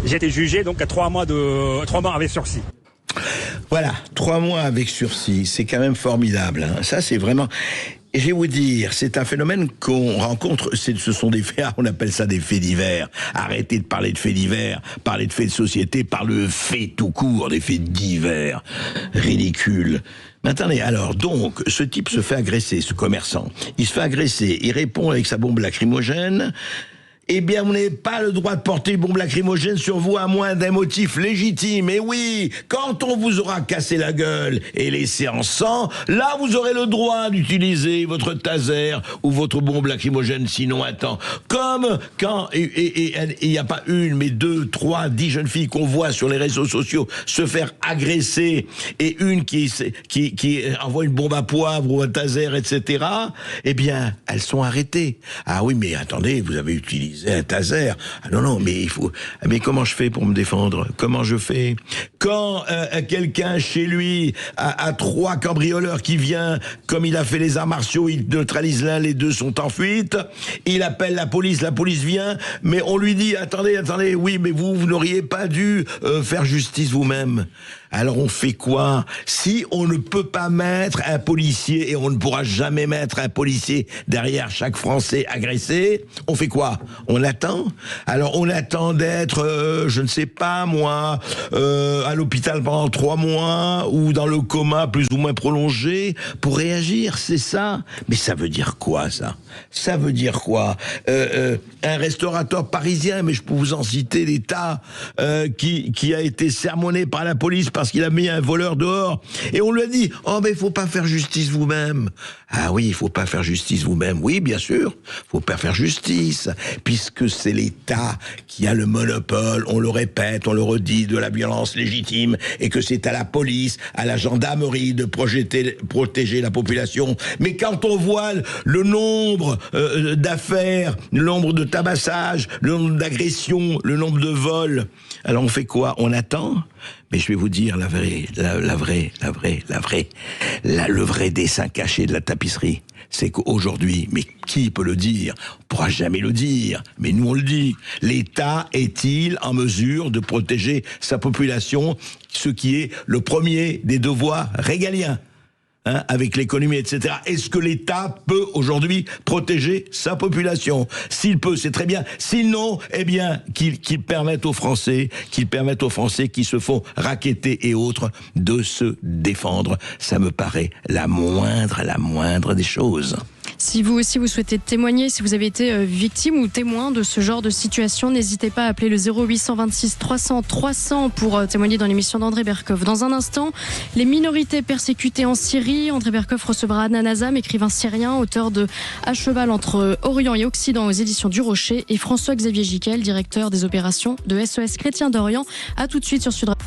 j'ai été jugé donc 3 mois avec sursis. Voilà, 3 mois avec sursis, c'est quand même formidable. Hein. Ça, c'est vraiment... Et je vais vous dire, c'est un phénomène qu'on rencontre, ce sont des faits, on appelle ça des faits divers. Arrêtez de parler de faits divers, parlez de faits de société, parlez de faits tout court, des faits divers. Ridicule. Mais attendez, alors, donc, ce type se fait agresser, ce commerçant. Il se fait agresser, il répond avec sa bombe lacrymogène. Eh bien, vous n'avez pas le droit de porter une bombe lacrymogène sur vous à moins d'un motif légitime. Et oui, quand on vous aura cassé la gueule et laissé en sang, là, vous aurez le droit d'utiliser votre taser ou votre bombe lacrymogène. Sinon, attends, comme quand, et il n'y a pas une, mais 2, 3, 10 jeunes filles qu'on voit sur les réseaux sociaux se faire agresser et une qui envoie une bombe à poivre ou un taser, etc., eh bien, elles sont arrêtées. Ah oui, mais attendez, vous avez utilisé un taser. Ah non, mais il faut... Mais comment je fais pour me défendre? Comment je fais? Quand quelqu'un chez lui a 3 cambrioleurs qui vient, comme il a fait les arts martiaux, il neutralise l'un, les 2 sont en fuite, il appelle la police vient, mais on lui dit, attendez, oui, mais vous n'auriez pas dû faire justice vous-même. Alors on fait quoi? Si on ne peut pas mettre un policier, et on ne pourra jamais mettre un policier derrière chaque Français agressé, on fait quoi? On attend? Alors on attend d'être, je ne sais pas moi, à l'hôpital pendant 3 mois, ou dans le coma plus ou moins prolongé, pour réagir, c'est ça? Mais ça veut dire quoi, ça? Ça veut dire quoi? Un restaurateur parisien, mais je peux vous en citer des tas, qui a été sermonné par la police parce qu'il a mis un voleur dehors. Et on lui a dit, oh mais il faut pas faire justice vous-même. Ah oui, il faut pas faire justice vous-même. Oui, bien sûr, faut pas faire justice, puisque c'est l'État qui a le monopole, on le répète, on le redit, de la violence légitime, et que c'est à la police, à la gendarmerie de protéger la population. Mais quand on voit le nombre d'affaires, le nombre de tabassages, le nombre d'agressions, le nombre de vols, alors on fait quoi? On attend? Mais je vais vous dire le vrai dessin caché de la tapisserie, c'est qu'aujourd'hui, mais qui peut le dire? On pourra jamais le dire, mais nous on le dit. L'État est-il en mesure de protéger sa population, ce qui est le premier des devoirs régaliens? Avec l'économie, etc. Est-ce que l'État peut aujourd'hui protéger sa population? S'il peut, c'est très bien. Sinon, eh bien, qu'il permette aux Français qui se font racketter et autres de se défendre. Ça me paraît la moindre des choses. Si vous aussi vous souhaitez témoigner, si vous avez été victime ou témoin de ce genre de situation, n'hésitez pas à appeler le 0826 300 300 pour témoigner dans l'émission d'André Berkoff. Dans un instant, les minorités persécutées en Syrie. André Berkoff recevra Adnan Azam, écrivain syrien, auteur de À cheval entre Orient et Occident aux éditions du Rocher, et François-Xavier Giquel, directeur des opérations de SOS Chrétiens d'Orient. À tout de suite sur Sud Radio.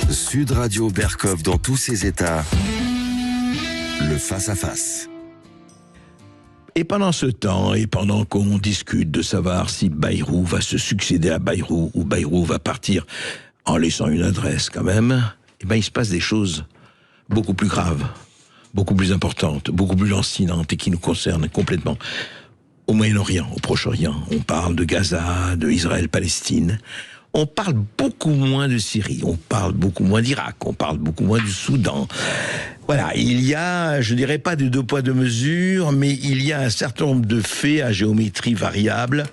Sud Radio Berkoff dans tous ses états. le face-à-face. Et pendant ce temps, et pendant qu'on discute de savoir si Bayrou va se succéder à Bayrou, ou Bayrou va partir en laissant une adresse quand même, eh ben, il se passe des choses beaucoup plus graves, beaucoup plus importantes, beaucoup plus lancinantes et qui nous concernent complètement. Au Moyen-Orient, au Proche-Orient, on parle de Gaza, de Israël-Palestine. On parle beaucoup moins de Syrie, on parle beaucoup moins d'Irak, on parle beaucoup moins du Soudan. Voilà, il y a, je dirais pas de 2 poids 2 mesures, mais il y a un certain nombre de faits à géométrie variable.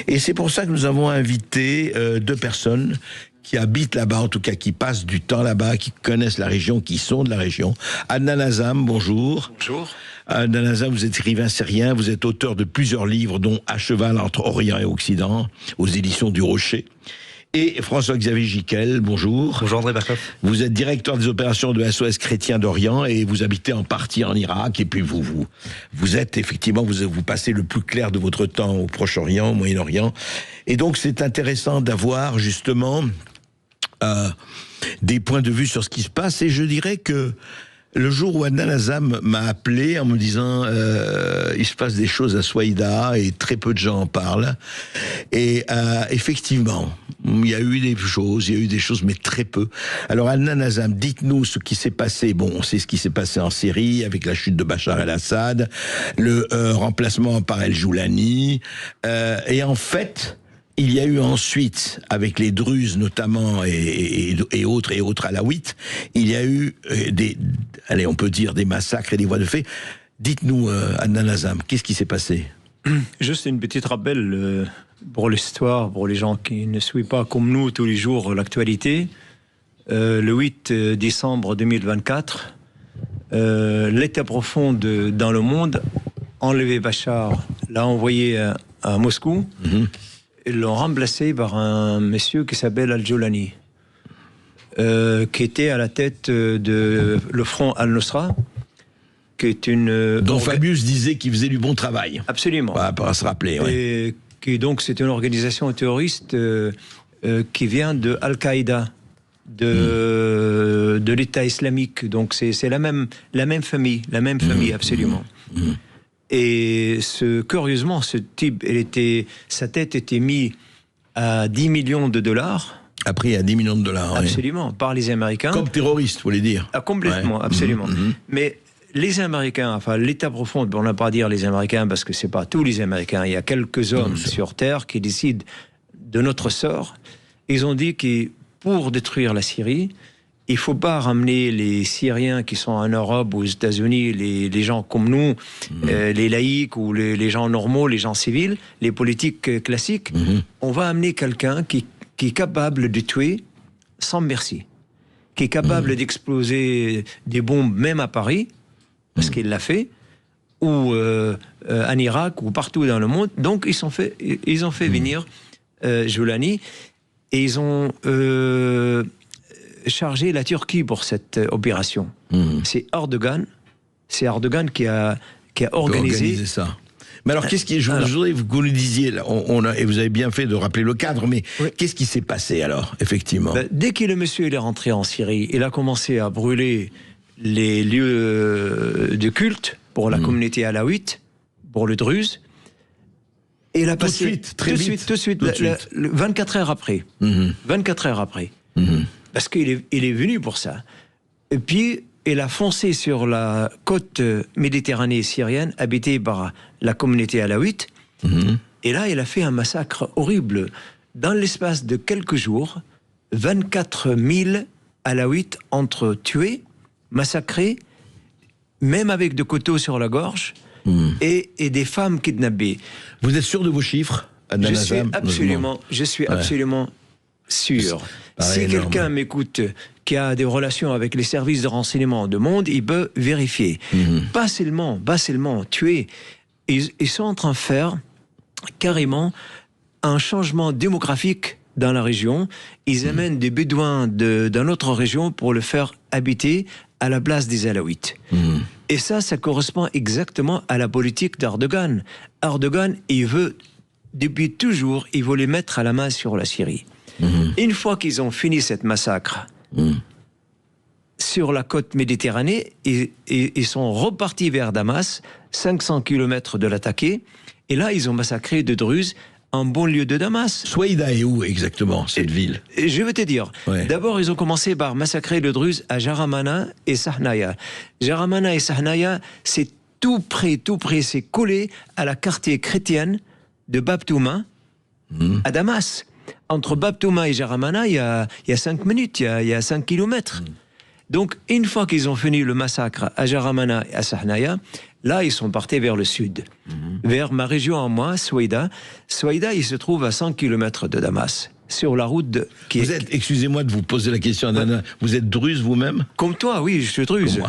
Et c'est pour ça que nous avons invité 2 personnes qui habitent là-bas, en tout cas qui passent du temps là-bas, qui connaissent la région, qui sont de la région. Adnan Azam, bonjour. Bonjour. Adnan Azam, vous êtes écrivain syrien, vous êtes auteur de plusieurs livres, dont À cheval entre Orient et Occident, aux éditions du Rocher. Et François-Xavier Giquel, bonjour. Bonjour André Berkoff. Vous êtes directeur des opérations de SOS Chrétien d'Orient et vous habitez en partie en Irak. Et puis vous êtes effectivement, vous passez le plus clair de votre temps au Proche-Orient, au Moyen-Orient. Et donc c'est intéressant d'avoir justement des points de vue sur ce qui se passe. Et je dirais que le jour où Adnan Azam m'a appelé en me disant il se passe des choses à Souaïda et très peu de gens en parlent. Et effectivement, il y a eu des choses, mais très peu. Alors Adnan Azam, dites-nous ce qui s'est passé. Bon, on sait ce qui s'est passé en Syrie avec la chute de Bachar el-Assad, le remplacement par El-Joulani, et en fait, il y a eu ensuite, avec les Druzes notamment et autres alaouites, il y a eu on peut dire des massacres et des voies de fait. Dites-nous, Adnan Azam, qu'est-ce qui s'est passé? Juste une petite rappel pour l'histoire, pour les gens qui ne suivent pas comme nous tous les jours l'actualité. Le 8 décembre 2024, l'État profond dans le monde a enlevé Bachar, l'a envoyé à Moscou. Ils l'ont remplacé par un monsieur qui s'appelle Al-Joulani, qui était à la tête de le front Al-Nusra, qui est une... dont Fabius disait qu'il faisait du bon travail. Absolument. Pour se rappeler, oui. Et qui donc c'est une organisation terroriste qui vient de Al-Qaïda, de l'État islamique. Donc c'est la même famille, absolument. Et curieusement, ce type, sa tête était mise à 10 millions de dollars. Après, à 10 millions de dollars. Absolument, oui. Par les Américains. Comme terroriste, vous voulez dire. Complètement, absolument. Mais les Américains, enfin l'État profond, on n'a pas à dire les Américains parce que c'est pas tous les Américains. Il y a quelques hommes sur Terre qui décident de notre sort. Ils ont dit que pour détruire la Syrie, il ne faut pas ramener les Syriens qui sont en Europe ou aux États-Unis, les gens comme nous, les laïcs ou les gens normaux, les gens civils, les politiques classiques. On va amener quelqu'un qui est capable de tuer sans merci, qui est capable d'exploser des bombes même à Paris, parce qu'il l'a fait, ou en Irak, ou partout dans le monde. Donc ils ont fait venir Joulani, et ils ont... chargé la Turquie pour cette opération. C'est Erdogan qui a organisé ça. Mais alors, je voudrais que vous nous disiez, là, et vous avez bien fait de rappeler le cadre, mais qu'est-ce qui s'est passé alors, effectivement? Dès que le monsieur est rentré en Syrie, il a commencé à brûler les lieux de culte pour la communauté alaouite, pour le Druze. Et il a passé tout de suite, 24 heures après. 24 heures après. Parce qu'il est venu pour ça. Et puis, il a foncé sur la côte méditerranée syrienne, habitée par la communauté alaouite. Et là, il a fait un massacre horrible. Dans l'espace de quelques jours, 24 000 alaouites entre tués, massacrés, même avec des couteaux sur la gorge, et des femmes kidnappées. Vous êtes sûr de vos chiffres, Adnan Azam? Je suis absolument sûr. Si quelqu'un m'écoute qui a des relations avec les services de renseignement du monde, il peut vérifier. Pas seulement tuer. Ils sont en train de faire carrément un changement démographique dans la région. Ils amènent des bédouins d'une autre région pour le faire habiter à la place des Alaouites. Et ça correspond exactement à la politique d'Erdogan. Erdogan, il veut, depuis toujours, il veut les mettre à la main sur la Syrie. Une fois qu'ils ont fini cette massacre, sur la côte méditerranéenne et ils sont repartis vers Damas, 500 km de l'attaquer. Et là, ils ont massacré de Druzes en banlieue de Damas. Souaïda est où exactement, cette ville? Je vais te dire. Ouais. D'abord, ils ont commencé par massacrer le Druzes à Jaramana et Sahnaya. Jaramana et Sahnaya, c'est tout près, c'est collé à la quartier chrétienne de Bab Touma, à Damas. Entre Bab Touma et Jaramana, il y a 5 minutes, il y a 5 kilomètres. Donc, une fois qu'ils ont fini le massacre à Jaramana et à Sahnaya, là, ils sont partis vers le sud, vers ma région en moi, Souaïda. Souaïda, il se trouve à 100 km de Damas, sur la route qui vous êtes, excusez-moi de vous poser la question, Adana, vous êtes druze vous-même? Comme toi, oui, je suis druze.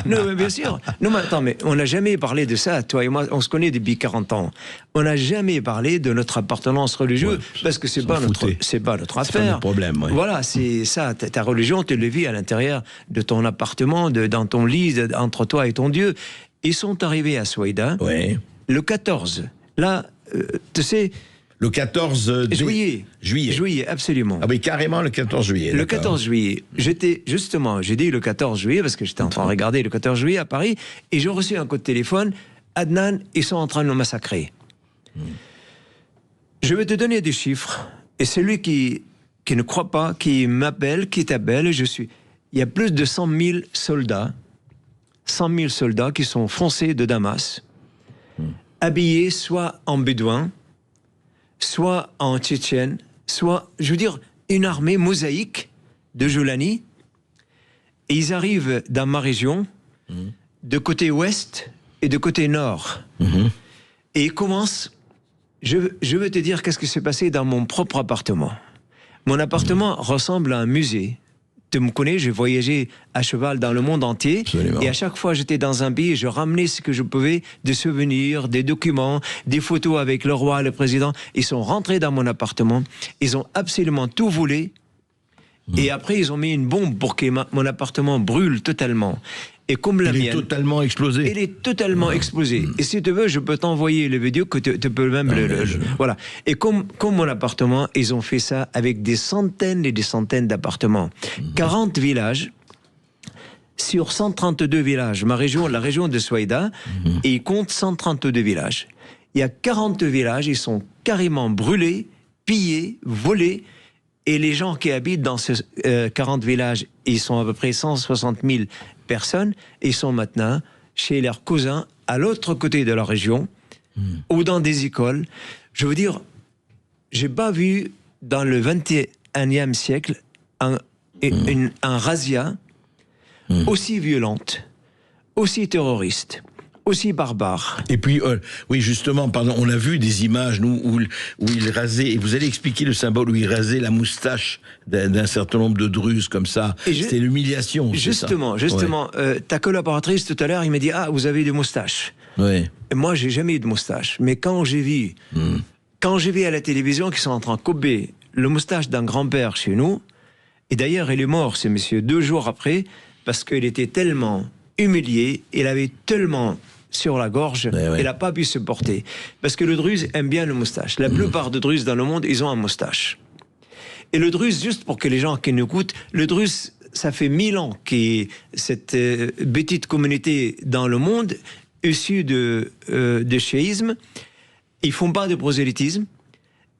Non, mais bien sûr. Non, mais attends, mais on n'a jamais parlé de ça, toi et moi, on se connaît depuis 40 ans. On n'a jamais parlé de notre appartenance religieuse, parce que c'est pas notre affaire. C'est pas notre problème. Ouais. Voilà, c'est ça, ta religion, tu le vis à l'intérieur de ton appartement, dans ton lit, entre toi et ton Dieu. Ils sont arrivés à Souaïda, le 14. Là, tu sais... Le 14 juillet. Juillet, absolument. Ah oui, carrément le 14 juillet. Le 14 juillet. J'ai dit le 14 juillet parce que j'étais en train de regarder le 14 juillet à Paris et j'ai reçu un coup de téléphone. Adnan, ils sont en train de nous massacrer. Je vais te donner des chiffres et celui qui ne croit pas, qui m'appelle, qui t'appelle, il y a plus de 100 000 soldats qui sont foncés de Damas, habillés soit en bédouin, soit en tchétchène, soit, je veux dire, une armée mosaïque de Joulani. Et ils arrivent dans ma région, de côté ouest et de côté nord. Et ils commencent... Je veux te dire qu'est-ce qui s'est passé dans mon propre appartement. Mon appartement ressemble à un musée. Tu me connais, j'ai voyagé à cheval dans le monde entier. Absolument. Et à chaque fois, j'étais dans un pays, je ramenais ce que je pouvais, des souvenirs, des documents, des photos avec le roi, le président. Ils sont rentrés dans mon appartement. Ils ont absolument tout volé. Et après, ils ont mis une bombe pour que mon appartement brûle totalement. Et comme la mienne... Il est totalement explosé. Il est totalement explosé. Et si tu veux, je peux t'envoyer les vidéos que tu peux même... Voilà. Et comme mon appartement, ils ont fait ça avec des centaines et des centaines d'appartements. 40 villages sur 132 villages. Ma région, la région de Souaïda, et ils comptent 132 villages. Il y a 40 villages, ils sont carrément brûlés, pillés, volés. Et les gens qui habitent dans ces 40 villages, ils sont à peu près 160 000 personnes, ils sont maintenant chez leurs cousins à l'autre côté de la région, ou dans des écoles. Je veux dire, j'ai pas vu dans le 21e siècle un razzia aussi violente, aussi terroriste, aussi barbare. Et puis, oui, justement, pardon, on a vu des images, nous, où il rasait, et vous allez expliquer le symbole où il rasait la moustache d'un certain nombre de druzes, comme ça. C'était l'humiliation. Justement, ta collaboratrice, tout à l'heure, il m'a dit, ah, vous avez des moustaches. Oui. Et moi, j'ai jamais eu de moustache. Mais quand j'ai vu à la télévision qu'ils sont en train de couper le moustache d'un grand-père chez nous, et d'ailleurs, il est mort, ce monsieur, 2 jours après, parce qu'il était tellement humilié, il avait tellement sur la gorge, il n'a pas pu se porter. Parce que le druze aime bien le moustache. La plupart de druzes dans le monde, ils ont un moustache. Et le druze, juste pour que les gens qui nous écoutent, le druze, ça fait 1000 ans que cette petite communauté dans le monde, issue de chiisme, ils font pas de prosélytisme,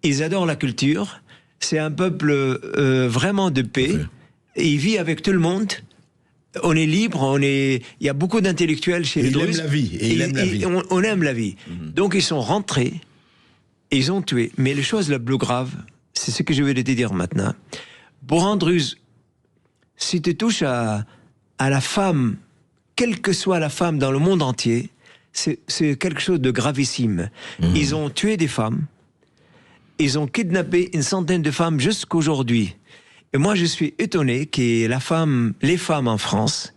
ils adorent la culture, c'est un peuple vraiment de paix, et il vit avec tout le monde. On est libre, il y a beaucoup d'intellectuels chez les Druzes. Il aime la vie. On aime la vie. Donc ils sont rentrés, et ils ont tué. Mais la chose la plus grave, c'est ce que je vais te dire maintenant. Pour un Druze, si tu touches à la femme, quelle que soit la femme dans le monde entier, c'est quelque chose de gravissime. Ils ont tué des femmes, ils ont kidnappé une centaine de femmes jusqu'aujourd'hui. Et moi, je suis étonné que les femmes en France...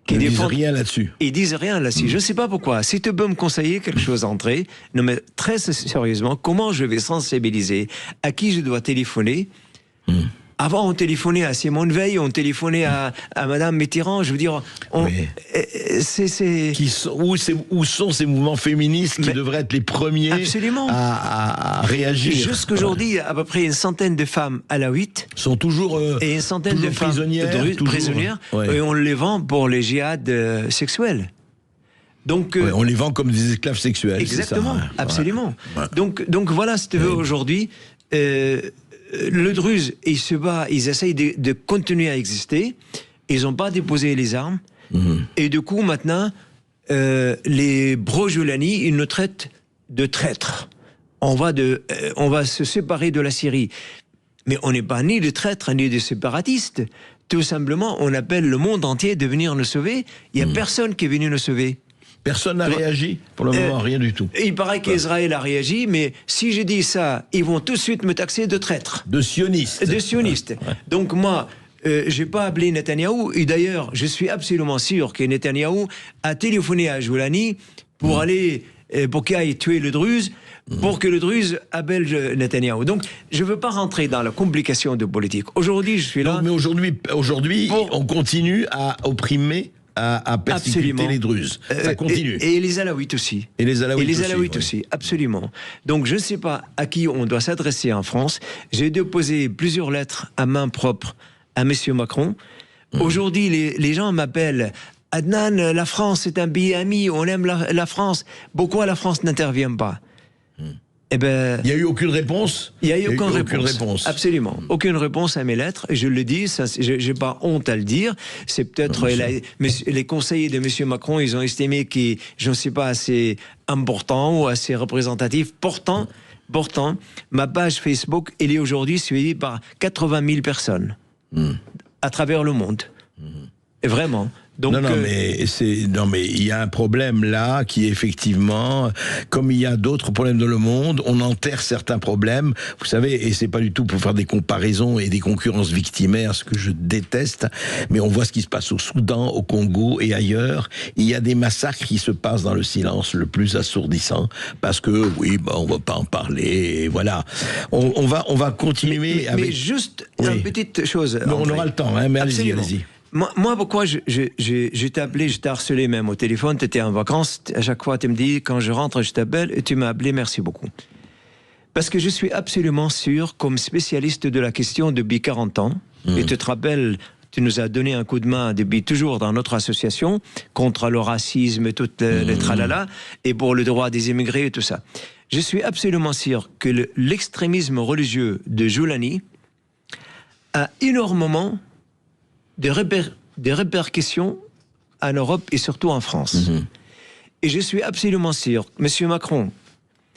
Ils disent rien là-dessus. Ils disent rien là-dessus. Je ne sais pas pourquoi. Si tu peux me conseiller quelque chose d'entrée, non mais très sérieusement, comment je vais sensibiliser, à qui je dois téléphoner, Avant, on téléphonait à Simone Veil, on téléphonait à Madame Mitterrand. Je veux dire, où sont ces mouvements féministes qui devraient être les premiers à réagir? Jusqu'aujourd'hui, à peu près une centaine de femmes alaouites sont toujours et une centaine de femmes prisonnières, et on les vend pour les djihad sexuels. Donc, on les vend comme des esclaves sexuels. Exactement, c'est ça, absolument. Donc voilà, si tu veux, aujourd'hui, le Druze, ils se battent, ils essayent de continuer à exister. Ils n'ont pas déposé les armes. Et du coup, maintenant, les Brojolani, ils nous traitent de traîtres. On va se séparer de la Syrie. Mais on n'est pas ni des traîtres, ni des séparatistes. Tout simplement, on appelle le monde entier de venir nous sauver. Il n'y a personne qui est venu nous sauver. Personne n'a réagi, pour le moment, rien du tout. Il paraît qu'Israël a réagi, mais si je dis ça, ils vont tout de suite me taxer de traître. De sioniste. De sioniste. Donc moi, je n'ai pas appelé Netanyahou, et d'ailleurs, je suis absolument sûr que Netanyahou a téléphoné à Joulani pour pour qu'il aille tuer le Druze, pour que le Druze appelle Netanyahou. Donc, je ne veux pas rentrer dans la complication de politique. Aujourd'hui, je suis là... Non, mais aujourd'hui, on continue à opprimer, à persécuter les Druzes. Ça continue. Et les Alaouites aussi. Et les Alaouites aussi, absolument. Donc, je ne sais pas à qui on doit s'adresser en France. J'ai déposé plusieurs lettres à main propre à M. Macron. Aujourd'hui, les gens m'appellent... Adnan, la France est un pays ami, on aime la France. Pourquoi la France n'intervient pas? Eh ben, il n'y a eu aucune réponse? Il n'y a eu aucune réponse. Absolument. Aucune réponse à mes lettres. Et je le dis, je n'ai pas honte à le dire. C'est peut-être les conseillers de M. Macron, ils ont estimé que je ne sais pas assez important ou assez représentatif. Pourtant, ma page Facebook, elle est aujourd'hui suivie par 80 000 personnes à travers le monde. Et vraiment. Donc, mais il y a un problème là qui est effectivement, comme il y a d'autres problèmes dans le monde, on enterre certains problèmes, vous savez, et c'est pas du tout pour faire des comparaisons et des concurrences victimaires, ce que je déteste, mais on voit ce qui se passe au Soudan, au Congo et ailleurs. Il y a des massacres qui se passent dans le silence le plus assourdissant, parce que on va pas en parler, et voilà. On va continuer avec... Mais juste une petite chose. Non, on aura le temps, mais allez-y. Moi, pourquoi je t'ai appelé, je t'ai harcelé même au téléphone, tu étais en vacances, à chaque fois tu me dis, quand je rentre, je t'appelle, et tu m'as appelé, merci beaucoup. Parce que je suis absolument sûr, comme spécialiste de la question depuis 40 ans, et tu te rappelles, tu nous as donné un coup de main depuis toujours dans notre association, contre le racisme et toutes les tralala, et pour le droit des immigrés et tout ça. Je suis absolument sûr que l'extrémisme religieux de Joulani a énormément des répercussions en Europe et surtout en France. Et je suis absolument sûr, Monsieur Macron,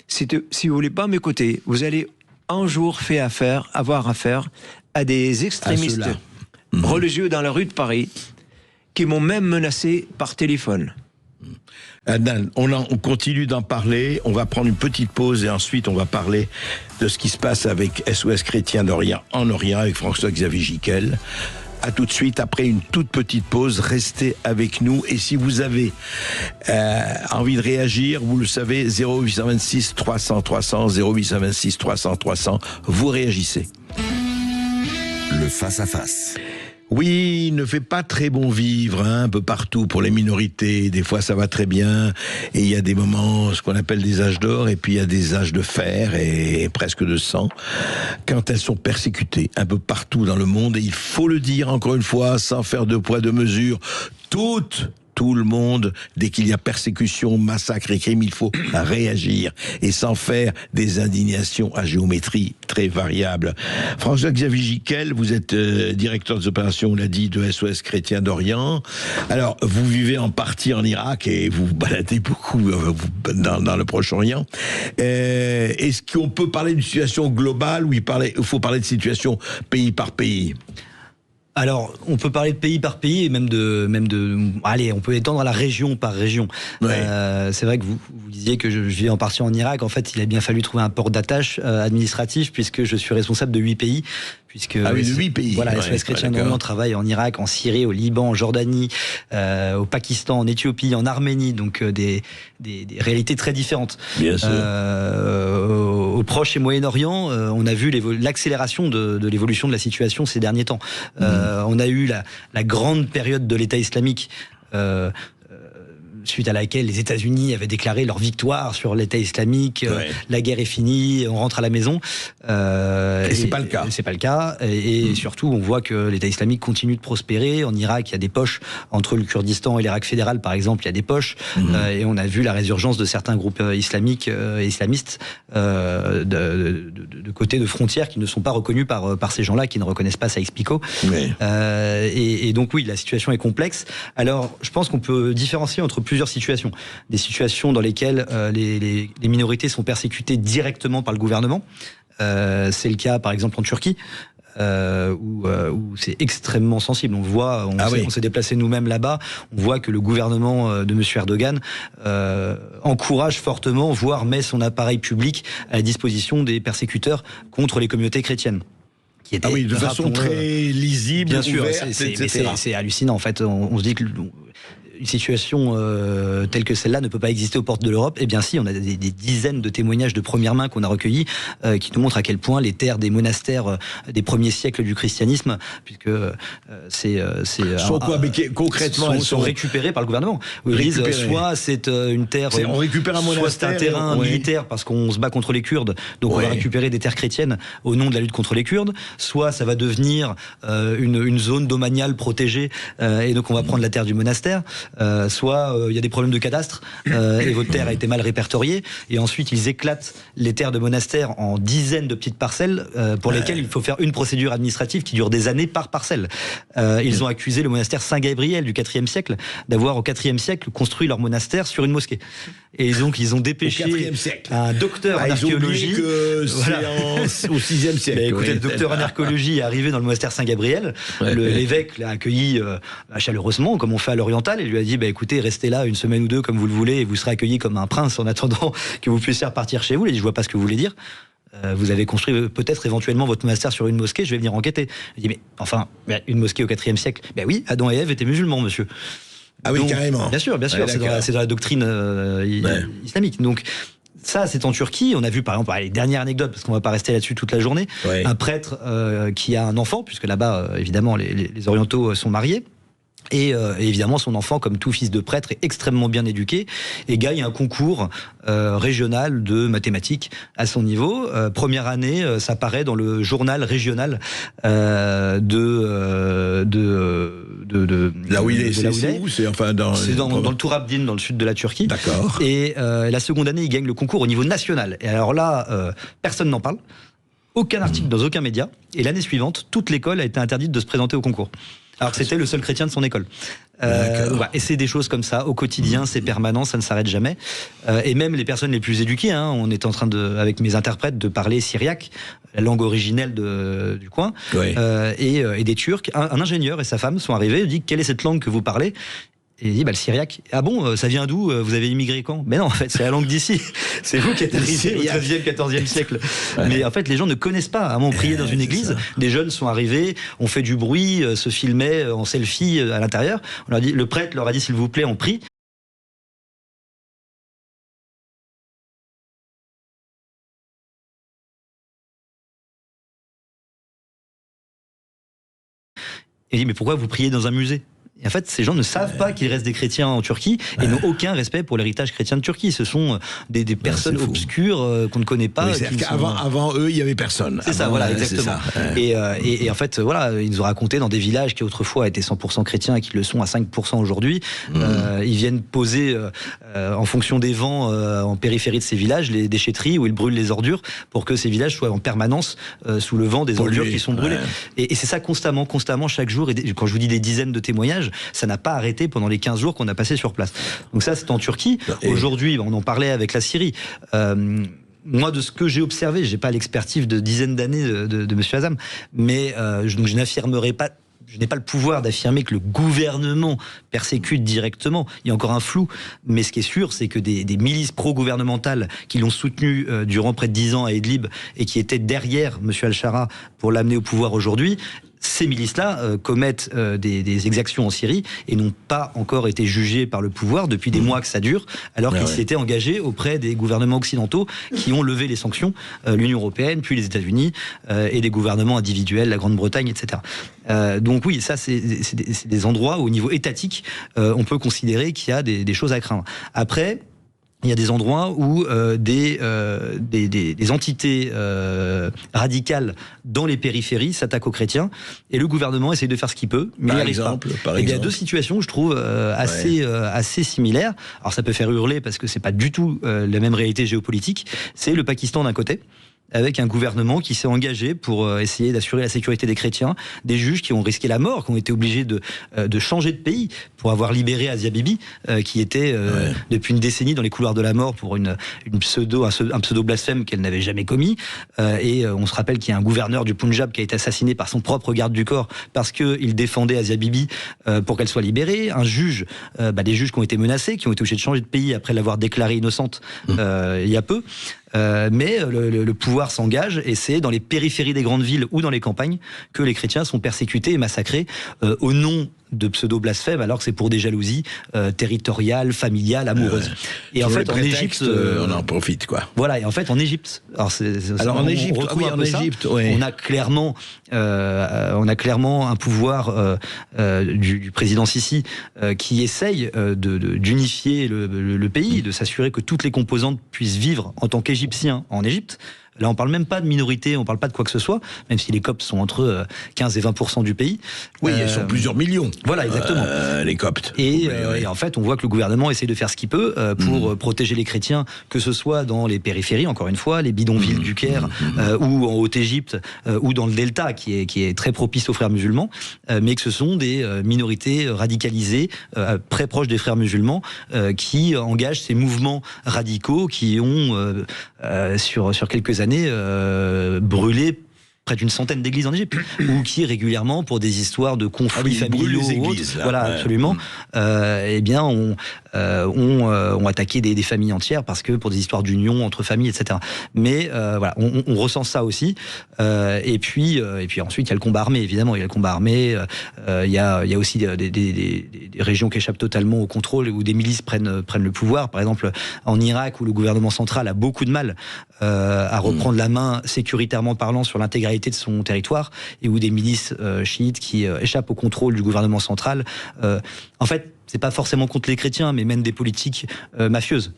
si vous ne voulez pas m'écouter, vous allez un jour avoir affaire à des extrémistes religieux dans la rue de Paris qui m'ont même menacé par téléphone. Adnan, on continue d'en parler, on va prendre une petite pause et ensuite on va parler de ce qui se passe avec SOS Chrétien d'Orient en Orient avec François-Xavier Giquel. À tout de suite, après une toute petite pause, restez avec nous. Et si vous avez envie de réagir, vous le savez, 0826 300 300, 0826 300 300, vous réagissez. Le face-à-face. Oui, il ne fait pas très bon vivre, un peu partout pour les minorités. Des fois, ça va très bien. Et il y a des moments, ce qu'on appelle des âges d'or, et puis il y a des âges de fer et presque de sang, quand elles sont persécutées un peu partout dans le monde. Et il faut le dire encore une fois, sans faire de poids de mesure, tout le monde, dès qu'il y a persécution, massacre et crime, il faut réagir et sans faire des indignations à géométrie très variable. François-Xavier Giquel, vous êtes directeur des opérations, on l'a dit, de SOS Chrétien d'Orient. Alors, vous vivez en partie en Irak et vous vous baladez beaucoup dans le Proche-Orient. Est-ce qu'on peut parler d'une situation globale ou il faut parler de situation pays par pays ? Alors, on peut parler de pays par pays et même de allez, on peut étendre à la région par région. Ouais. C'est vrai que vous disiez que je vis en partie en Irak. En fait, il a bien fallu trouver un port d'attache administratif puisque je suis responsable de 8 pays, puisque de 8 pays. Voilà, SOS Chrétiens d'Orient travaille en Irak, en Syrie, au Liban, en Jordanie, au Pakistan, en Éthiopie, en Arménie, donc des réalités très différentes. Bien sûr. Au Proche et Moyen-Orient, on a vu l'accélération de l'évolution de la situation ces derniers temps. On a eu la grande période de l'État islamique. Suite à laquelle les États-Unis avaient déclaré leur victoire sur l'État islamique, la guerre est finie, on rentre à la maison. Et c'est pas le cas. C'est pas le cas. Et surtout, on voit que l'État islamique continue de prospérer. En Irak, il y a des poches entre le Kurdistan et l'Irak fédéral, par exemple, il y a des poches. Et on a vu la résurgence de certains groupes islamiques et islamistes de côté de frontières qui ne sont pas reconnus par ces gens-là, qui ne reconnaissent pas Sykes-Picot. Et donc oui, la situation est complexe. Alors, je pense qu'on peut différencier entre plusieurs situations. Des situations dans lesquelles les minorités sont persécutées directement par le gouvernement. C'est le cas, par exemple, en Turquie. Où c'est extrêmement sensible. On s'est déplacé nous-mêmes là-bas. On voit que le gouvernement de M. Erdogan encourage fortement, voire met son appareil public à la disposition des persécuteurs contre les communautés chrétiennes. De façon très lisible, bien sûr, ouverte, c'est hallucinant. En fait, on se dit que une situation telle que celle-là ne peut pas exister aux portes de l'Europe. Eh bien si, on a des dizaines de témoignages de première main qu'on a recueillis qui nous montrent à quel point les terres des monastères des premiers siècles du christianisme, puisque concrètement sont récupérées par le gouvernement. Ils disent soit c'est une terre, on récupère un monastère, soit c'est un terrain militaire parce qu'on se bat contre les Kurdes, donc on va récupérer des terres chrétiennes au nom de la lutte contre les Kurdes, soit ça va devenir une zone domaniale protégée et donc on va prendre la terre du monastère. Soit il y a des problèmes de cadastre et votre terre a été mal répertoriée, et ensuite ils éclatent les terres de monastères en dizaines de petites parcelles pour lesquelles il faut faire une procédure administrative qui dure des années par parcelle. Ils ont accusé le monastère Saint-Gabriel du IVe siècle d'avoir au IVe siècle construit leur monastère sur une mosquée. Et donc ils ont dépêché un docteur en archéologie. C'est au VIe siècle. Écoutez, le docteur en archéologie est arrivé dans le monastère Saint-Gabriel. L'évêque l'a accueilli chaleureusement, comme on fait à l'Oriental, et lui a dit écoutez, restez là une semaine ou deux comme vous le voulez, et vous serez accueilli comme un prince en attendant que vous puissiez repartir chez vous. Il a dit je vois pas ce que vous voulez dire. Vous avez construit peut-être éventuellement votre monastère sur une mosquée, je vais venir enquêter. Il dit une mosquée au IVe siècle. Oui, Adam et Ève étaient musulmans, monsieur. Ah oui, donc, carrément. Bien sûr, c'est dans la doctrine islamique. Donc ça, c'est en Turquie. On a vu, par exemple, les dernières anecdotes, parce qu'on va pas rester là-dessus toute la journée, un prêtre qui a un enfant, puisque là-bas, évidemment, les orientaux sont mariés. Et évidemment, son enfant, comme tout fils de prêtre, est extrêmement bien éduqué et gagne un concours régional de mathématiques à son niveau. Première année, ça paraît dans le journal régional là où il est. C'est où ? C'est dans le Tourabdin, dans le sud de la Turquie. D'accord. Et la seconde année, il gagne le concours au niveau national. Et alors là, personne n'en parle. Aucun article dans aucun média. Et l'année suivante, toute l'école a été interdite de se présenter au concours. Alors que c'était le seul chrétien de son école. Et c'est des choses comme ça, au quotidien, c'est permanent, ça ne s'arrête jamais. Et même les personnes les plus éduquées, on est en train avec mes interprètes, de parler syriaque, la langue originelle du coin, et des Turcs. Un ingénieur et sa femme sont arrivés, ils disent quelle est cette langue que vous parlez ? Et il dit le syriaque. Ah bon, ça vient d'où ? Vous avez immigré quand ? Mais non, en fait, c'est la langue d'ici. C'est vous qui êtes arrivé au XIIIe, XIVe siècle. Mais en fait, les gens ne connaissent pas. À un moment, on priait dans une église, des jeunes sont arrivés, on fait du bruit, se filmaient en selfie à l'intérieur. On leur dit, le prêtre leur a dit s'il vous plaît, on prie. Il dit mais pourquoi vous priez dans un musée ? Et en fait, ces gens ne savent pas qu'il reste des chrétiens en Turquie et n'ont aucun respect pour l'héritage chrétien de Turquie. Ce sont des personnes obscures qu'on ne connaît pas. Avant eux, il n'y avait personne. C'est ça, voilà, exactement. Et en fait, voilà, ils nous ont raconté dans des villages qui autrefois étaient 100% chrétiens et qui le sont à 5% aujourd'hui. Ils viennent poser, en fonction des vents, en périphérie de ces villages, les déchetteries où ils brûlent les ordures pour que ces villages soient en permanence sous le vent des ordures qui sont brûlées. Et c'est ça constamment, chaque jour. Et quand je vous dis des dizaines de témoignages, ça n'a pas arrêté pendant les 15 jours qu'on a passé sur place. Donc ça, c'est en Turquie. Aujourd'hui, on en parlait avec la Syrie. Moi, de ce que j'ai observé, j'ai pas l'expertise de dizaines d'années de M. Azam, mais je n'affirmerai pas je n'ai pas le pouvoir d'affirmer que le gouvernement persécute directement. Il y a encore un flou. Mais ce qui est sûr, c'est que des milices pro-gouvernementales qui l'ont soutenu durant près de 10 ans à Idlib et qui étaient derrière M. Al-Shara pour l'amener au pouvoir aujourd'hui, ces milices-là commettent des exactions en Syrie et n'ont pas encore été jugées par le pouvoir depuis des mois que ça dure, alors qu'ils s'étaient engagés auprès des gouvernements occidentaux qui ont levé les sanctions, l'Union européenne, puis les États-Unis, et des gouvernements individuels, la Grande-Bretagne, etc. Donc oui, ça c'est des endroits où, au niveau étatique, on peut considérer qu'il y a des choses à craindre. Après, il y a des endroits où des entités radicales dans les périphéries s'attaquent aux chrétiens et le gouvernement essaie de faire ce qu'il peut, mais il n'y arrive pas. Il y a deux situations, je trouve, assez similaires. Alors ça peut faire hurler parce que c'est pas du tout la même réalité géopolitique. C'est le Pakistan d'un côté, avec un gouvernement qui s'est engagé pour essayer d'assurer la sécurité des chrétiens, des juges qui ont risqué la mort, qui ont été obligés de changer de pays pour avoir libéré Asia Bibi, qui était depuis une décennie dans les couloirs de la mort pour un pseudo-blasphème qu'elle n'avait jamais commis. Et on se rappelle qu'il y a un gouverneur du Punjab qui a été assassiné par son propre garde du corps parce qu'il défendait Asia Bibi pour qu'elle soit libérée. Un juge, des juges qui ont été menacés, qui ont été obligés de changer de pays après l'avoir déclarée innocente il y a peu. Mais le pouvoir s'engage et c'est dans les périphéries des grandes villes ou dans les campagnes que les chrétiens sont persécutés et massacrés au nom de pseudo-blasphème, alors que c'est pour des jalousies territoriales, familiales, amoureuses. Et en fait, en Égypte, on en profite, quoi. Voilà, et en fait, en Égypte, en Égypte, on a clairement un pouvoir du président Sisi qui essaye d'unifier le pays, de s'assurer que toutes les composantes puissent vivre en tant qu'Égyptiens en Égypte. Là, on parle même pas de minorité, on parle pas de quoi que ce soit, même si les Coptes sont entre 15 et 20% du pays. Oui, ils sont plusieurs millions. Voilà, exactement. Les Coptes. Et en fait, on voit que le gouvernement essaie de faire ce qu'il peut pour protéger les chrétiens, que ce soit dans les périphéries, encore une fois, les bidonvilles du Caire, ou en Haute-Égypte, ou dans le Delta, qui est très propice aux frères musulmans, mais que ce sont des minorités radicalisées, très proches des frères musulmans, qui engagent ces mouvements radicaux qui ont, sur quelques années, brûlé près d'une centaine d'églises en Égypte, ou qui régulièrement, pour des histoires de conflits familiaux, absolument, ont attaqué des familles entières parce que pour des histoires d'union entre familles, etc. Mais on ressent ça aussi. Et puis ensuite il y a le combat armé, évidemment. Il y a le combat armé. Il y a aussi des régions qui échappent totalement au contrôle, où des milices prennent le pouvoir. Par exemple en Irak, où le gouvernement central a beaucoup de mal à reprendre la main sécuritairement parlant sur l'intégralité de son territoire, et où des milices chiites qui échappent au contrôle du gouvernement central. En fait, c'est pas forcément contre les chrétiens, mais mènent des politiques mafieuses,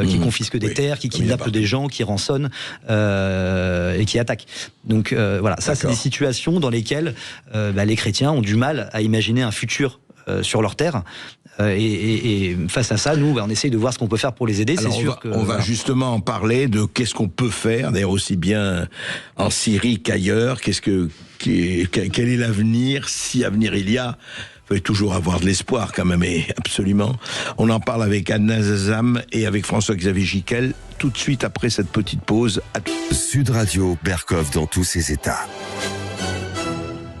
qui confisquent des terres, qui kidnappent des gens, qui rançonnent et qui attaquent. Donc ça, c'est des situations dans lesquelles les chrétiens ont du mal à imaginer un futur sur leur terre. Et face à ça, nous, on essaye de voir ce qu'on peut faire pour les aider. Alors, c'est sûr on va justement parler de qu'est-ce qu'on peut faire, d'ailleurs aussi bien en Syrie qu'ailleurs. Quel est l'avenir, si avenir il y a. Il faut toujours avoir de l'espoir quand même, et absolument. On en parle avec Adnan Azam et avec François-Xavier Giquel tout de suite après cette petite pause. Sud Radio, Berkov dans tous ses états.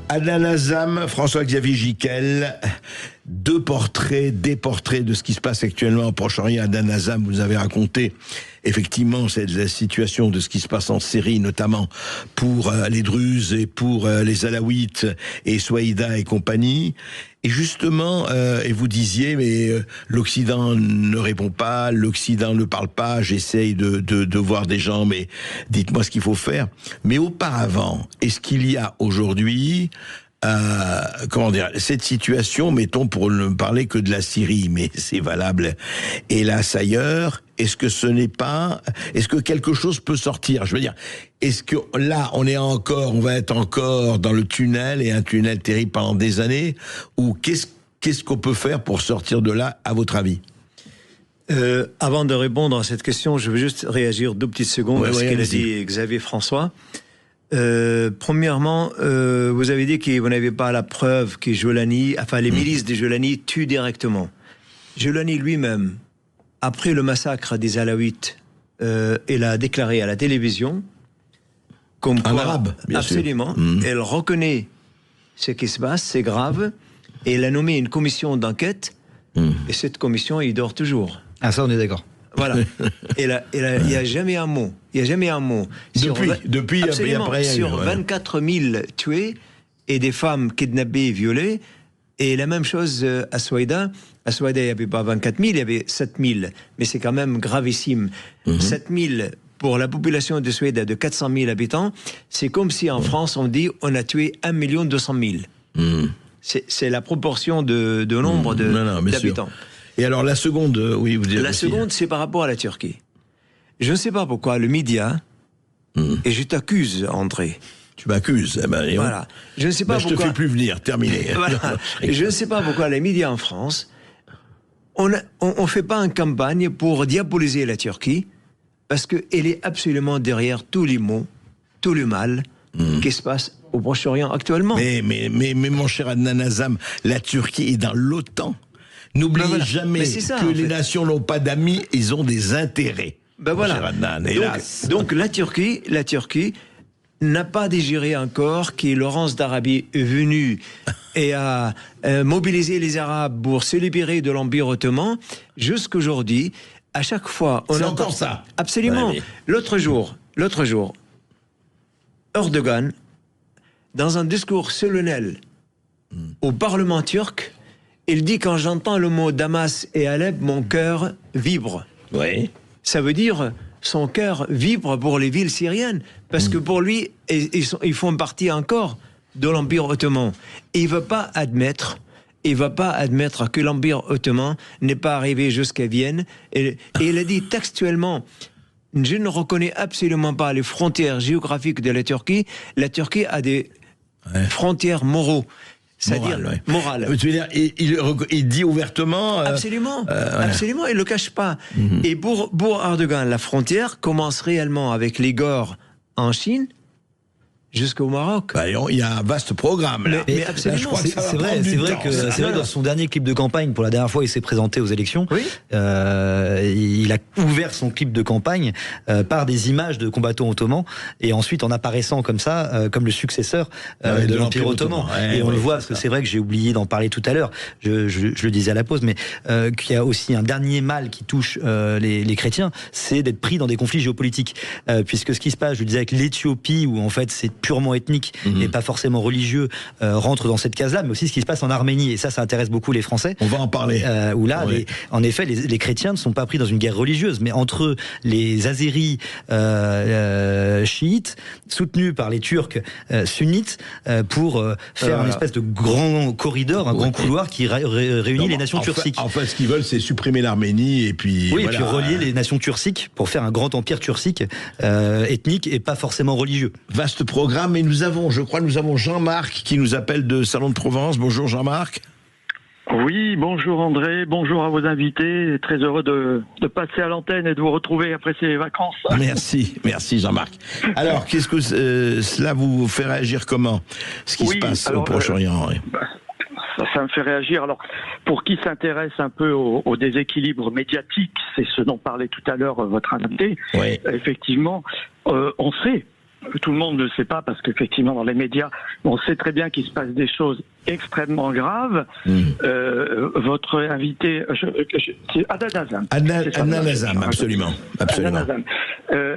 Adnan Azam, François-Xavier Giquel, des portraits de ce qui se passe actuellement au Proche-Orient. Adnan Azam, vous avez raconté effectivement c'est la situation de ce qui se passe en Syrie, notamment pour les Druzes et pour les Alaouites et Souaïda et compagnie. Et justement, et vous disiez, mais l'Occident ne répond pas, l'Occident ne parle pas, j'essaye de voir des gens, mais dites-moi ce qu'il faut faire. Mais auparavant, est-ce qu'il y a aujourd'hui cette situation, mettons, pour ne parler que de la Syrie, mais c'est valable hélas ailleurs, est-ce que quelque chose peut sortir? Je veux dire, est-ce que là, on va être encore dans le tunnel, et un tunnel terrible pendant des années, ou qu'est-ce qu'on peut faire pour sortir de là, à votre avis? Avant de répondre à cette question, je veux juste réagir 2 petites secondes à ce qu'elle a dit Xavier François. Premièrement, vous avez dit que vous n'avez pas la preuve que Jolani, les milices de Jolani tuent directement. Jolani lui-même, après le massacre des Alaouites, il a déclaré à la télévision, comme quoi, en arabe, bien absolument, sûr. Elle reconnaît ce qui se passe, c'est grave. Et il a nommé une commission d'enquête. Et cette commission, il dort toujours. Ah, ça, on est d'accord. Voilà. Il n'y a jamais un mot. Il n'y a jamais un mot. Depuis après, sur 24 000 tués et des femmes kidnappées et violées. Et la même chose à Souaïda. À Souaïda, il n'y avait pas 24 000, il y avait 7 000. Mais c'est quand même gravissime. 7 000 pour la population de Souaïda de 400 000 habitants. C'est comme si en France, on dit on a tué 1 200 000. C'est la proportion de nombre d'habitants. Et alors la seconde, oui, vous dites. La seconde, c'est par rapport à la Turquie. Je ne sais pas pourquoi le média, et je t'accuse, André. Tu m'accuses, voilà. Je ne sais pas pourquoi. Je te fais plus venir, terminé. Voilà. Je ne sais pas pourquoi les médias en France, on ne fait pas une campagne pour diaboliser la Turquie, parce qu'elle est absolument derrière tous les maux, tout le mal qui se passe au Proche-Orient actuellement. Mais mon cher Adnan Azam, la Turquie est dans l'OTAN. N'oubliez jamais que les nations n'ont pas d'amis, ils ont des intérêts. Voilà. Cher Adnan, hélas. Donc la Turquie n'a pas digéré encore que Laurence d'Arabie est venue et a mobilisé les Arabes pour se libérer de l'Empire ottoman. Jusqu'aujourd'hui, à chaque fois... C'est encore ça. Absolument. Ouais, L'autre jour, Erdogan, dans un discours solennel au Parlement turc, il dit « Quand j'entends le mot Damas et Alep, mon cœur vibre. » Oui. Ça veut dire son cœur vibre pour les villes syriennes, parce que pour lui, ils font partie encore de l'Empire ottoman. Et il ne va pas admettre que l'Empire ottoman n'est pas arrivé jusqu'à Vienne. Et il a dit textuellement... Je ne reconnais absolument pas les frontières géographiques de la Turquie. La Turquie a des frontières moraux. C'est-à-dire morales. Tu veux dire, il dit ouvertement... Absolument, absolument, il ne le cache pas. Et pour Erdogan, la frontière commence réellement avec les Gors en Chine, jusqu'au Maroc. Il y a un vaste programme là. Mais absolument, c'est vrai que dans son dernier clip de campagne, pour la dernière fois, il s'est présenté aux élections. Oui. Il a ouvert son clip de campagne par des images de combattants ottomans et ensuite en apparaissant comme ça, comme le successeur de l'Empire ottoman. Et on le voit parce que c'est vrai que j'ai oublié d'en parler tout à l'heure. Je le disais à la pause, mais qu'il y a aussi un dernier mal qui touche les chrétiens, c'est d'être pris dans des conflits géopolitiques. Puisque ce qui se passe, je le disais avec l'Éthiopie, où en fait c'est purement ethnique et pas forcément religieux, rentre dans cette case-là, mais aussi ce qui se passe en Arménie, et ça intéresse beaucoup les Français. On va en parler. Où là, en effet, les chrétiens ne sont pas pris dans une guerre religieuse, mais entre les Azéris chiites, soutenus par les Turcs sunnites, pour faire une espèce de grand corridor, un grand couloir qui réunit les nations turciques. En fait, ce qu'ils veulent, c'est supprimer l'Arménie et puis... Oui, et puis relier les nations turciques pour faire un grand empire turcique, ethnique et pas forcément religieux. Vaste programme, et nous avons Jean-Marc qui nous appelle de Salon de Provence. Bonjour Jean-Marc. Oui, bonjour André, bonjour à vos invités. Très heureux de passer à l'antenne et de vous retrouver après ces vacances. Merci Jean-Marc. Alors, qu'est-ce que cela vous fait réagir comment, ce qui se passe au Proche-Orient? Ça me fait réagir. Alors, pour qui s'intéresse un peu au déséquilibre médiatique, c'est ce dont parlait tout à l'heure votre invité. Oui. Effectivement, on sait. Tout le monde ne le sait pas parce qu'effectivement dans les médias, on sait très bien qu'il se passe des choses extrêmement graves. Votre invité, c'est Adnan Azam. Adnan Azam, absolument. Adnan Azam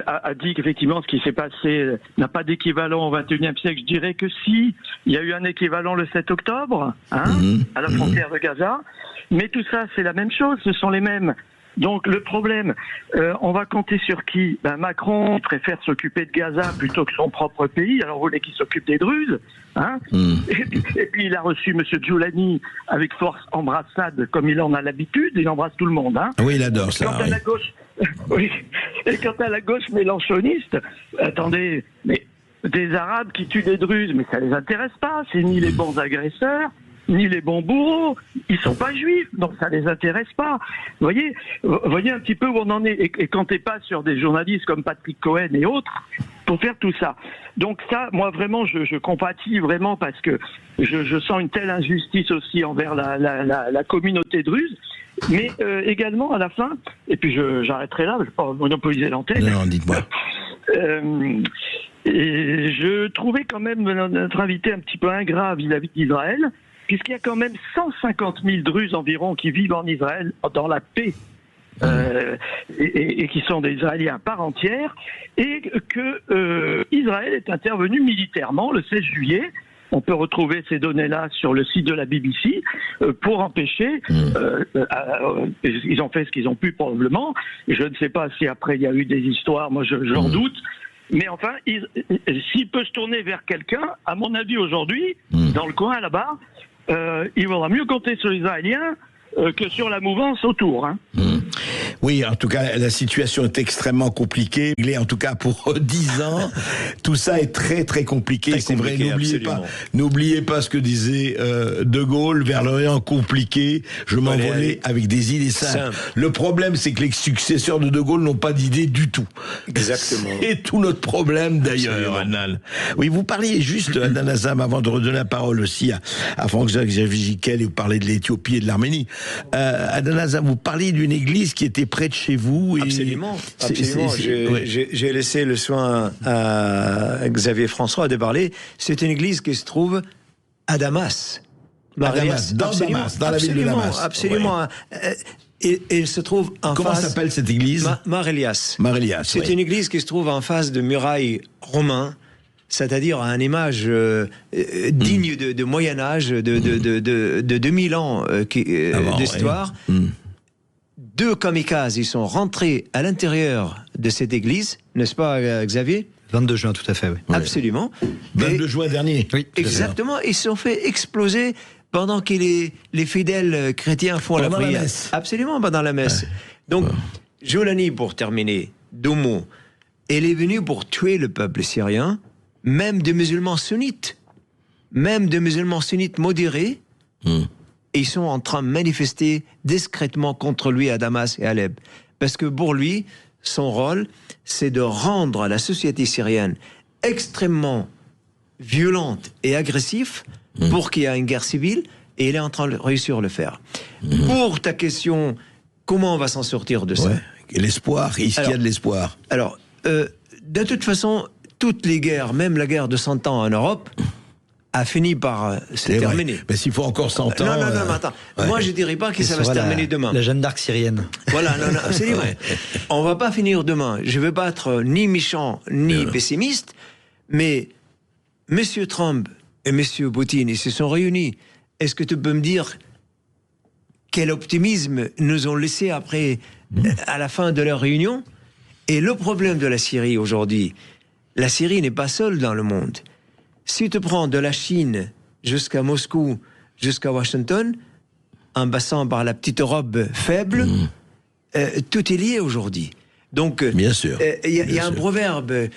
a dit qu'effectivement ce qui s'est passé n'a pas d'équivalent au XXIe siècle. Je dirais que si, il y a eu un équivalent le 7 octobre, à la frontière de Gaza. Mais tout ça, c'est la même chose, ce sont les mêmes. Donc le problème, on va compter sur qui? Macron préfère s'occuper de Gaza plutôt que son propre pays. Alors vous voulez qu'il s'occupe des Druzes, et puis il a reçu Monsieur Giuliani avec force embrassade, comme il en a l'habitude. Il embrasse tout le monde. Oui, il adore ça. Quant à la gauche, et quant à la gauche mélenchoniste, attendez, mais des Arabes qui tuent des Druzes, mais ça les intéresse pas. C'est ni les bons agresseurs, ni les bons bourreaux, ils sont pas juifs, donc ça les intéresse pas. Vous voyez un petit peu où on en est. Et quand t'es pas sur des journalistes comme Patrick Cohen et autres, pour faire tout ça. Donc ça, moi vraiment, je compatis vraiment parce que je sens une telle injustice aussi envers la communauté druze. Mais également à la fin, et puis j'arrêterai là, je ne vais pas monopoliser l'antenne. Non, dites-moi. Et je trouvais quand même notre invité un petit peu ingrat vis-à-vis d'Israël, puisqu'il y a quand même 150 000 Druzes environ qui vivent en Israël dans la paix. Et qui sont des Israéliens à part entière, et que Israël est intervenu militairement le 16 juillet. On peut retrouver ces données-là sur le site de la BBC pour empêcher. Ils ont fait ce qu'ils ont pu probablement. Je ne sais pas si après il y a eu des histoires. Moi, j'en doute. Mais enfin, s'il peut se tourner vers quelqu'un, à mon avis aujourd'hui, dans le coin là-bas, il vaudra mieux compter sur les Israéliens que sur la mouvance autour. Oui, en tout cas, la situation est extrêmement compliquée. Il est en tout cas pour 10 ans. Tout ça est très très compliqué. C'est vrai, n'oubliez pas ce que disait De Gaulle, vers l'Orient compliqué, je m'envolais avec des idées simples. Le problème, c'est que les successeurs de De Gaulle n'ont pas d'idées du tout. Exactement. C'est tout notre problème d'ailleurs, Adnan. Oui, vous parliez juste, Adnan Azam, avant de redonner la parole aussi à Franck-Xavier Giquel, et vous parlez de l'Éthiopie et de l'Arménie. Adnan Azam, vous parliez d'une église qui était près de chez vous. Et absolument. J'ai laissé le soin à Xavier François de parler. C'est une église qui se trouve à Damas. Dans Damas, dans la ville de Damas. Absolument. Ouais. Et il se trouve en face... Comment s'appelle cette église? Mar Elias. Mar Elias, c'est une église qui se trouve en face de murailles romains, c'est-à-dire à une image digne de Moyen-Âge, de 2000 ans d'histoire. Deux kamikazes, ils sont rentrés à l'intérieur de cette église, n'est-ce pas, Xavier? 22 juin, tout à fait, oui. Absolument. 22 juin dernier. Oui, exactement. Ils se sont fait exploser pendant que les fidèles chrétiens font la prière. Absolument, pendant la messe. Donc, Jolani, pour terminer, deux mots. Elle est venue pour tuer le peuple syrien, même des musulmans sunnites. Même des musulmans sunnites modérés. Et ils sont en train de manifester discrètement contre lui à Damas et à Alep. Parce que pour lui, son rôle, c'est de rendre la société syrienne extrêmement violente et agressive pour qu'il y ait une guerre civile, et il est en train de réussir à le faire. Pour ta question, comment on va s'en sortir de ça? Et l'espoir, est-ce qu'il y a de l'espoir? Alors, de toute façon, toutes les guerres, même la guerre de 100 ans en Europe, a fini par se terminer. Mais s'il faut encore 100 ans... Non, attends. Moi, je ne dirais pas que ça va se terminer demain. La Jeanne d'Arc syrienne. Voilà, c'est vrai. On ne va pas finir demain. Je ne veux pas être ni méchant, ni pessimiste, mais M. Trump et M. Poutine, ils se sont réunis. Est-ce que tu peux me dire quel optimisme nous ont laissé après, à la fin de leur réunion? Et le problème de la Syrie aujourd'hui, la Syrie n'est pas seule dans le monde. Si tu prends de la Chine jusqu'à Moscou, jusqu'à Washington, en passant par la petite Europe faible, tout est lié aujourd'hui. Donc, bien sûr. Il y a un proverbe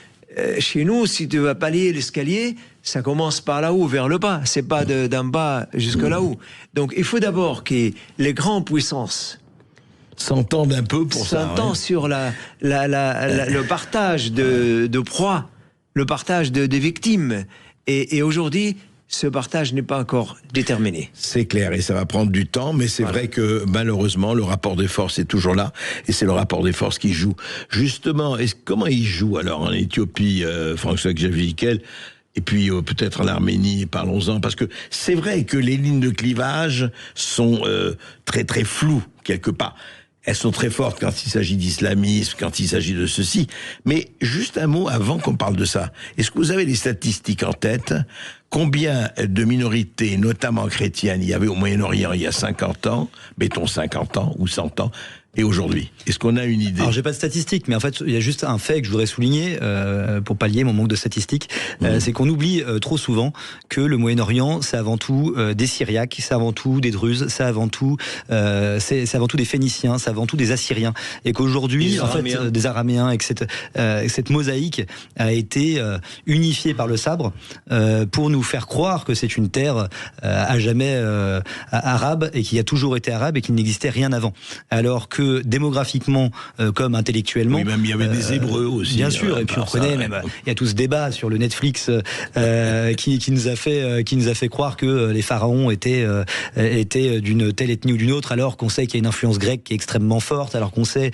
chez nous, si tu vas palier l'escalier, ça commence par là-haut, vers le bas. C'est pas d'en bas jusque là-haut. Donc, il faut d'abord que les grandes puissances s'entendent un peu pour ça. S'entendent sur le partage de proies, le partage de victimes. Et aujourd'hui, ce partage n'est pas encore déterminé. C'est clair, et ça va prendre du temps, mais c'est vrai que malheureusement, le rapport des forces est toujours là, et c'est le rapport des forces qui joue. Justement, comment il joue alors en Éthiopie, Franck-Xavier Giquel, et puis peut-être en Arménie, parlons-en, parce que c'est vrai que les lignes de clivage sont très très floues, quelque part. Elles sont très fortes quand il s'agit d'islamisme, quand il s'agit de ceci. Mais juste un mot avant qu'on parle de ça. Est-ce que vous avez les statistiques en tête? Combien de minorités, notamment chrétiennes, il y avait au Moyen-Orient il y a 50 ans, mettons 50 ans ou 100 ans, et aujourd'hui? Est-ce qu'on a une idée? Alors, j'ai pas de statistiques, mais en fait, il y a juste un fait que je voudrais souligner, pour pallier mon manque de statistiques, c'est qu'on oublie trop souvent que le Moyen-Orient, c'est avant tout des Syriaques, c'est avant tout des Druzes, c'est avant tout des Phéniciens, c'est avant tout des Assyriens, et qu'aujourd'hui, en fait, des Araméens, et que cette mosaïque a été unifiée par le sabre pour nous faire croire que c'est une terre à jamais arabe, et qui a toujours été arabe, et qu'il n'existait rien avant. Alors que que démographiquement comme intellectuellement. Oui, même il y avait des Hébreux aussi. Bien sûr, et puis on connaît même. Il y a tout ce débat sur le Netflix qui nous a fait croire que les pharaons étaient d'une telle ethnie ou d'une autre, alors qu'on sait qu'il y a une influence grecque qui est extrêmement forte, alors qu'on sait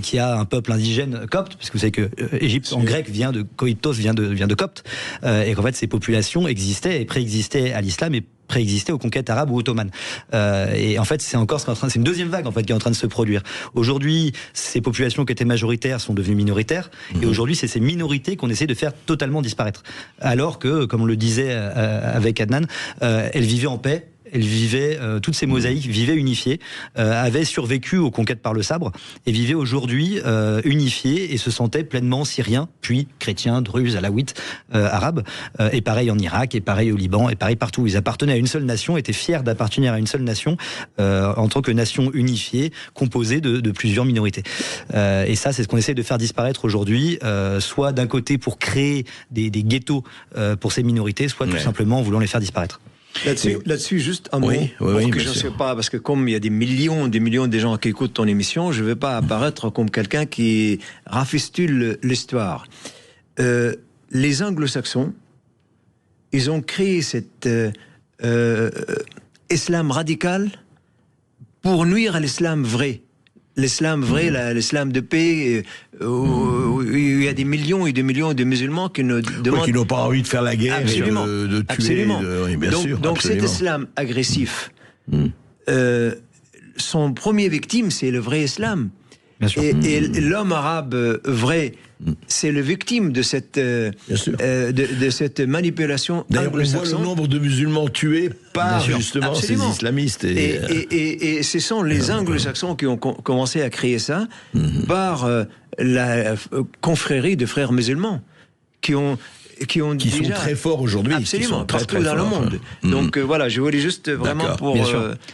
qu'il y a un peuple indigène copte, puisque vous savez que Égypte en grec vient de koitos, vient de copte, et qu'en fait ces populations existaient et préexistaient à l'islam et préexistaient aux conquêtes arabes ou ottomanes. Et en fait, c'est une deuxième vague en fait qui est en train de se produire. Aujourd'hui, ces populations qui étaient majoritaires sont devenues minoritaires, et aujourd'hui, c'est ces minorités qu'on essaie de faire totalement disparaître. Alors que, comme on le disait avec Adnan, elles vivaient en paix. Elles vivaient, toutes ces mosaïques vivaient unifiées, avaient survécu aux conquêtes par le sabre, et vivaient aujourd'hui unifiées et se sentaient pleinement syriens, puis chrétiens, druzes, alaouites, arabes, et pareil en Irak, et pareil au Liban, et pareil partout. Ils appartenaient à une seule nation, étaient fiers d'appartenir à une seule nation, en tant que nation unifiée, composée de plusieurs minorités. Et ça, c'est ce qu'on essaie de faire disparaître aujourd'hui, soit d'un côté pour créer des ghettos pour ces minorités, soit tout simplement en voulant les faire disparaître. Là-dessus, juste un mot, pour que je ne sais pas, parce que comme il y a des millions de gens qui écoutent ton émission, je ne veux pas apparaître comme quelqu'un qui rafistule l'histoire. Les anglo-saxons, ils ont créé cet islam radical pour nuire à l'islam vrai. L'islam vrai, l'islam de paix, où il y a des millions et des millions de musulmans qui ne demandent... qui n'ont pas envie de faire la guerre absolument, et de tuer. Absolument. Oui, bien sûr, donc cet islam agressif, son premier victime, c'est le vrai islam. Et l'homme arabe vrai, c'est le victime de cette, de cette manipulation. D'ailleurs, on voit le nombre de musulmans tués par justement ces islamistes. Et ce sont les anglo-saxons qui ont commencé à créer ça par la confrérie de frères musulmans qui sont très forts aujourd'hui. Absolument, partout dans le monde. Donc voilà, je voulais juste vraiment pour...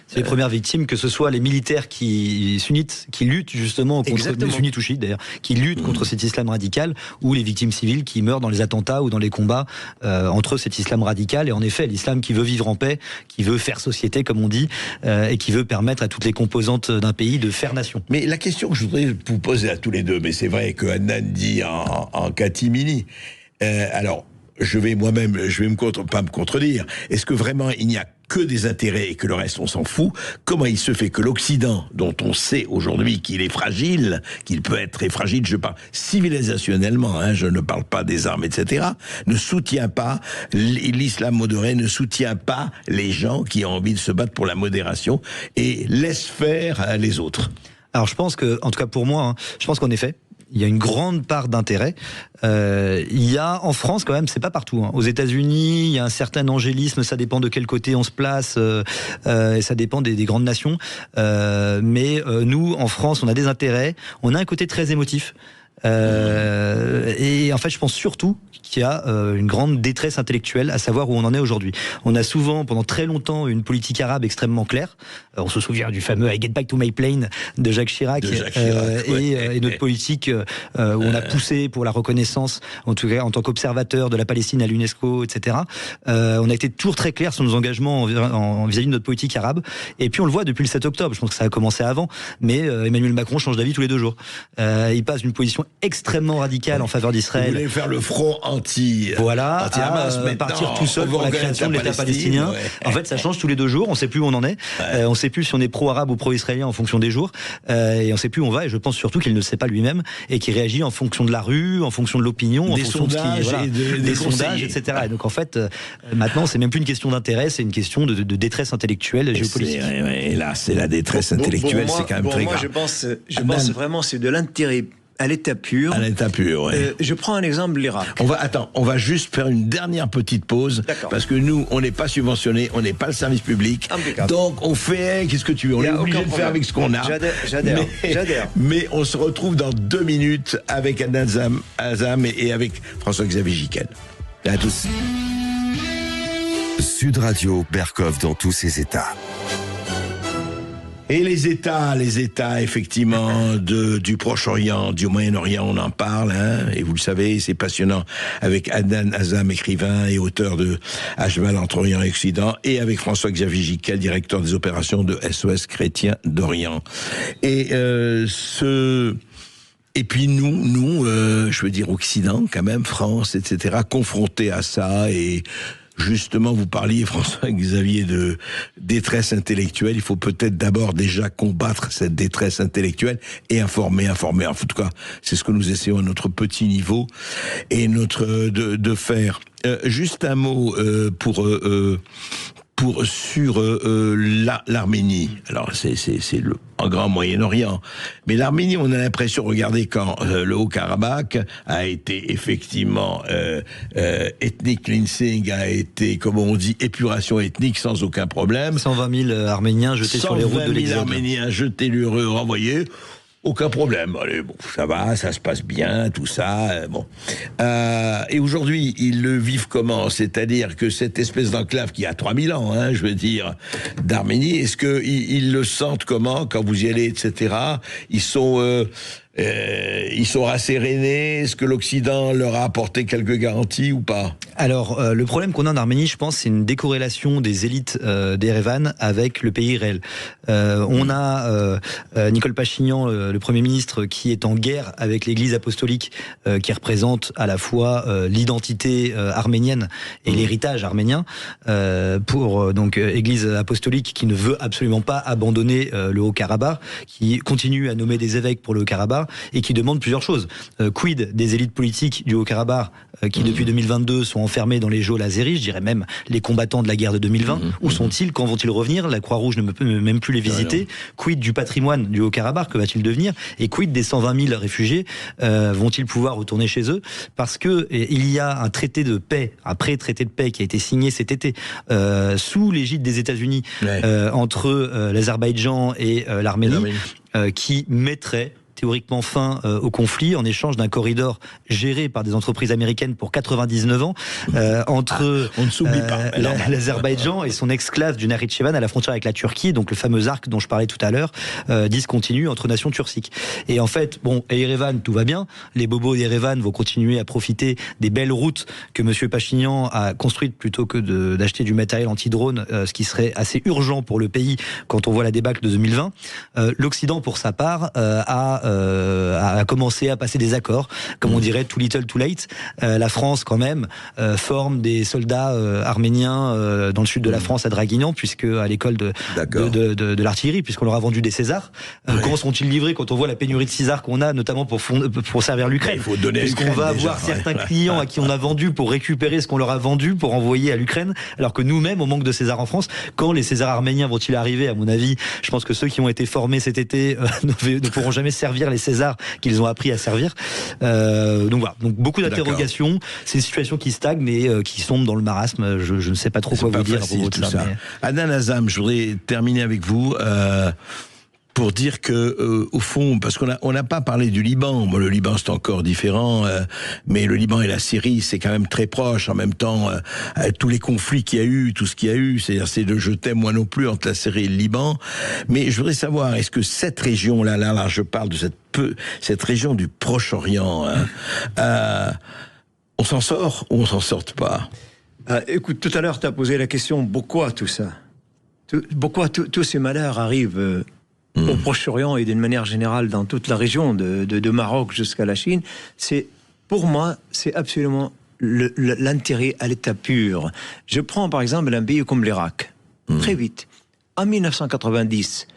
C'est les premières victimes, que ce soit les militaires sunnites qui luttent justement contre les sunnites ou chiites d'ailleurs, qui luttent contre cet islam radical, ou les victimes civiles qui meurent dans les attentats ou dans les combats entre cet islam radical et en effet l'islam qui veut vivre en paix, qui veut faire société comme on dit, et qui veut permettre à toutes les composantes d'un pays de faire nation. Mais la question que je voudrais vous poser à tous les deux, mais c'est vrai que Adnan dit en catimini, alors, je vais pas me contredire. Est-ce que vraiment il n'y a que des intérêts et que le reste on s'en fout? Comment il se fait que l'Occident, dont on sait aujourd'hui qu'il est fragile, qu'il peut être très fragile, je parle civilisationnellement, je ne parle pas des armes, etc., ne soutient pas l'islam modéré, ne soutient pas les gens qui ont envie de se battre pour la modération et laisse faire les autres? Alors je pense que, en tout cas pour moi, je pense qu'en effet, il y a une grande part d'intérêt. Il y a en France quand même, c'est pas partout. Aux États-Unis, il y a un certain angélisme. Ça dépend de quel côté on se place. Et ça dépend des grandes nations. Mais nous, en France, on a des intérêts. On a un côté très émotif. Et en fait, je pense surtout qu'il y a une grande détresse intellectuelle à savoir où on en est aujourd'hui. On a souvent, pendant très longtemps, une politique arabe extrêmement claire. On se souvient du fameux I Get Back to My Plane de Jacques Chirac, et notre politique où on a poussé pour la reconnaissance, en tout cas en tant qu'observateur de la Palestine à l'UNESCO, etc. On a été toujours très clair sur nos engagements vis-à-vis de notre politique arabe. Et puis on le voit depuis le 7 octobre. Je pense que ça a commencé avant, mais Emmanuel Macron change d'avis tous les 2 jours. Il passe d'une position extrêmement radicale en faveur d'Israël. Vous voulez faire le front anti-Hamas, partir tout seul pour la création de l'État palestinien. En fait, ça change tous les 2 jours. On sait plus où on en est. On sait plus si on est pro-arabe ou pro-israélien en fonction des jours. Et on sait plus où on va. Et je pense surtout qu'il ne sait pas lui-même et qu'il réagit en fonction de la rue, en fonction de l'opinion, en fonction des sondages, etc. Et donc en fait, maintenant, c'est même plus une question d'intérêt, c'est une question de détresse intellectuelle et géopolitique. Et là, c'est la détresse intellectuelle, c'est quand même très grave. Je pense vraiment c'est de l'intérêt à l'état pur. À l'état pur, oui. Je prends un exemple, l'Irak. On va juste faire une dernière petite pause. Parce que nous, on n'est pas subventionnés, on n'est pas le service public. Impeccable. Donc, on fait, qu'est-ce que tu veux? On est obligé de faire avec ce qu'on a. J'adhère. Mais on se retrouve dans 2 minutes avec Adnan Azam et avec François-Xavier Giquel. À tous. Sud Radio, Berkov dans tous ses états. Et les États effectivement du Proche-Orient, du Moyen-Orient, on en parle, hein, et vous le savez, c'est passionnant, avec Adnan Azam, écrivain et auteur de H-Mal entre Orient et Occident, et avec François-Xavier Giquel, directeur des opérations de SOS Chrétien d'Orient. Et puis nous, je veux dire Occident, quand même, France, etc., confrontés à ça. Et justement, vous parliez, François-Xavier, de détresse intellectuelle. Il faut peut-être d'abord déjà combattre cette détresse intellectuelle et informer. En tout cas, c'est ce que nous essayons à notre petit niveau et de faire. Juste un mot sur l'Arménie. Alors c'est en grand Moyen-Orient, mais l'Arménie, on a l'impression, regardez, quand le Haut-Karabakh a été effectivement ethnic cleansing, a été, comme on dit, épuration ethnique sans aucun problème. 120 000 Arméniens jetés sur les routes de l'exode. 120 000 Arméniens jetés, renvoyés. Aucun problème. Allez, bon, ça va, ça se passe bien, tout ça. Bon. Et aujourd'hui, ils le vivent comment? C'est-à-dire que cette espèce d'enclave qui a 3000 ans, hein, je veux dire, d'Arménie, est-ce qu'ils le sentent comment quand vous y allez, etc. Ils sont rassérénés. Est-ce que l'Occident leur a apporté quelques garanties ou pas? Alors, le problème qu'on a en Arménie, je pense, c'est une décorrélation des élites d'Erevan avec le pays réel. On a Nicole Pachinian, le Premier ministre, qui est en guerre avec l'Église apostolique, qui représente à la fois l'identité arménienne et l'héritage arménien, pour donc Église apostolique qui ne veut absolument pas abandonner le Haut-Karabakh, qui continue à nommer des évêques pour le Haut-Karabakh et qui demande plusieurs choses. Quid des élites politiques du Haut-Karabakh qui depuis 2022 sont enfermés dans les geôles azéris, je dirais même les combattants de la guerre de 2020. Où sont-ils? Quand vont-ils revenir? La Croix-Rouge ne peut même plus les visiter. Quid du patrimoine du Haut-Karabakh? Que va-t-il devenir? Et quid des 120 000 réfugiés? Vont-ils pouvoir retourner chez eux? Parce que il y a un traité de paix, un pré-traité de paix qui a été signé cet été sous l'égide des États-Unis entre l'Azerbaïdjan et l'Arménie, qui mettrait théoriquement fin au conflit en échange d'un corridor géré par des entreprises américaines pour 99 ans entre on ne s'oublie pas l'Azerbaïdjan et son exclave du Nakhitchevan à la frontière avec la Turquie, donc le fameux arc dont je parlais tout à l'heure, discontinu entre nations turciques. Et en fait, bon, à Erevan, tout va bien. Les bobos d'Erevan vont continuer à profiter des belles routes que monsieur Pachinian a construites plutôt que d'acheter du matériel anti-drone, ce qui serait assez urgent pour le pays quand on voit la débâcle de 2020. L'Occident, pour sa part, a commencé à passer des accords, comme on dirait too little too late. La France quand même forme des soldats arméniens dans le sud de la France à Draguignan, puisque à l'école de l'artillerie, puisqu'on leur a vendu des Césars. Comment seront-ils livrés quand on voit la pénurie de Césars qu'on a, notamment pour servir l'Ukraine? Puisqu'on va avoir certains clients à qui on a vendu pour récupérer ce qu'on leur a vendu pour envoyer à l'Ukraine, alors que nous-mêmes on manque de Césars en France. Quand les Césars arméniens vont-ils arriver? À mon avis, je pense que ceux qui ont été formés cet été ne pourront jamais servir les Césars qu'ils ont appris à servir. Donc voilà, donc beaucoup d'interrogations. C'est une situation qui stagne mais qui sombre dans le marasme. Je ne sais pas trop quoi vous dire à propos de ça. Adnan Azam, je voudrais terminer avec vous pour dire que au fond, parce qu'on n'a pas parlé du Liban. Bon, le Liban c'est encore différent, mais le Liban et la Syrie c'est quand même très proche. En même temps, tous les conflits qu'il y a eu, tout ce qu'il y a eu, c'est de je t'aime moi non plus entre la Syrie et le Liban. Mais je voudrais savoir, est-ce que cette région là, je parle de cette région du Proche-Orient, on s'en sort ou on s'en sort pas? Écoute, tout à l'heure tu as posé la question pourquoi tout ça, pourquoi tous ces malheurs arrivent au Proche-Orient et d'une manière générale dans toute la région, de Maroc jusqu'à la Chine. Pour moi, c'est absolument l'intérêt à l'état pur. Je prends par exemple un pays comme l'Irak. Très vite. En 1990,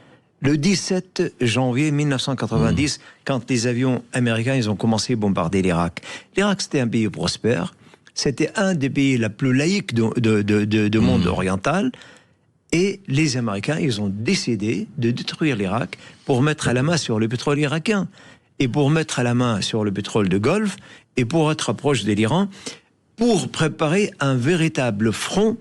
le 17 janvier 1990, quand les avions américains ils ont commencé à bombarder l'Irak. L'Irak, c'était un pays prospère. C'était un des pays les plus laïques du monde oriental. Et les Américains, ils ont décidé de détruire l'Irak pour mettre à la main sur le pétrole irakien et pour mettre à la main sur le pétrole de Golfe et pour être proche de l'Iran, pour préparer un véritable front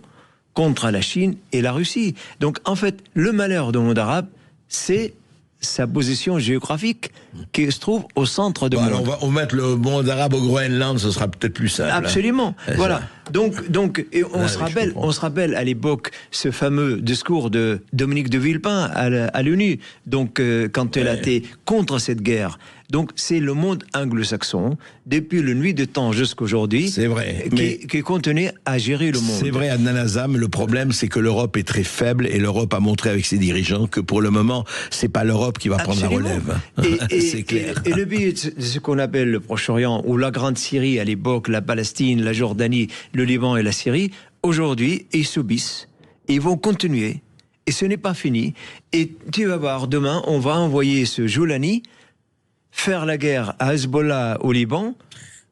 contre la Chine et la Russie. Donc en fait, le malheur du monde arabe, c'est sa position géographique qui se trouve au centre de monde. Alors on va mettre le monde arabe au Groenland, ce sera peut-être plus simple. Absolument. Hein. Voilà. Donc et on se rappelle à l'époque ce fameux discours de Dominique de Villepin à l'ONU. Donc quand elle a été contre cette guerre. Donc c'est le monde anglo-saxon depuis le nuit de temps jusqu'aujourd'hui. C'est vrai. Qui est contenu à gérer le monde. C'est vrai, Adnan Azam. Le problème, c'est que l'Europe est très faible et l'Europe a montré avec ses dirigeants que pour le moment, c'est pas l'Europe qui va prendre la relève. C'est clair. Et le but de ce qu'on appelle le Proche-Orient ou la Grande Syrie à l'époque, la Palestine, la Jordanie, le Liban et la Syrie, aujourd'hui, ils subissent. Ils vont continuer. Et ce n'est pas fini. Et tu vas voir, demain, on va envoyer ce Joulani faire la guerre à Hezbollah au Liban.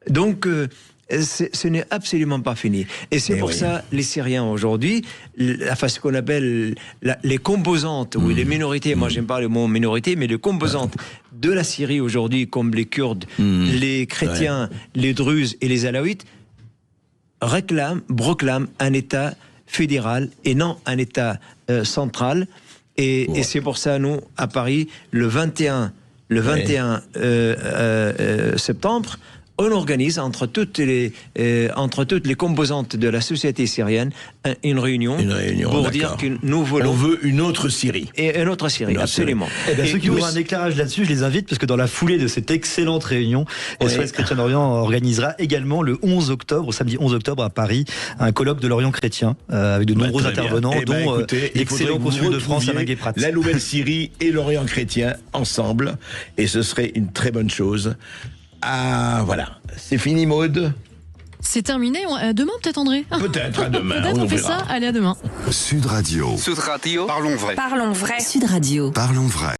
Donc, ce n'est absolument pas fini. Et c'est pour ça, les Syriens aujourd'hui, enfin, ce qu'on appelle les composantes, ou les minorités, moi j'aime pas le mot minorité, mais les composantes de la Syrie aujourd'hui, comme les Kurdes, les chrétiens, les Druzes et les Alaouites, proclament un État fédéral et non un État central. Et c'est pour ça, nous, à Paris, le 21 septembre, on organise entre toutes les composantes de la société syrienne une réunion pour dire que nous voulons... On veut une autre Syrie. Et une autre Syrie, absolument. Et ceux qui auront un éclairage là-dessus, je les invite, parce que dans la foulée de cette excellente réunion, SOS Chrétien d'Orient organisera également le 11 octobre, samedi 11 octobre à Paris, un colloque de l'Orient chrétien, avec de nombreux intervenants, dont l'excellent consul de France, Alain Guéprat. La nouvelle Syrie et l'Orient chrétien ensemble, et ce serait une très bonne chose. Ah, voilà. C'est fini, Maud. C'est terminé. Demain, peut-être, André. Peut-être, à demain. Peut-être on fait ça. Allez, à demain. Sud Radio. Sud Radio. Parlons vrai. Parlons vrai. Sud Radio. Parlons vrai.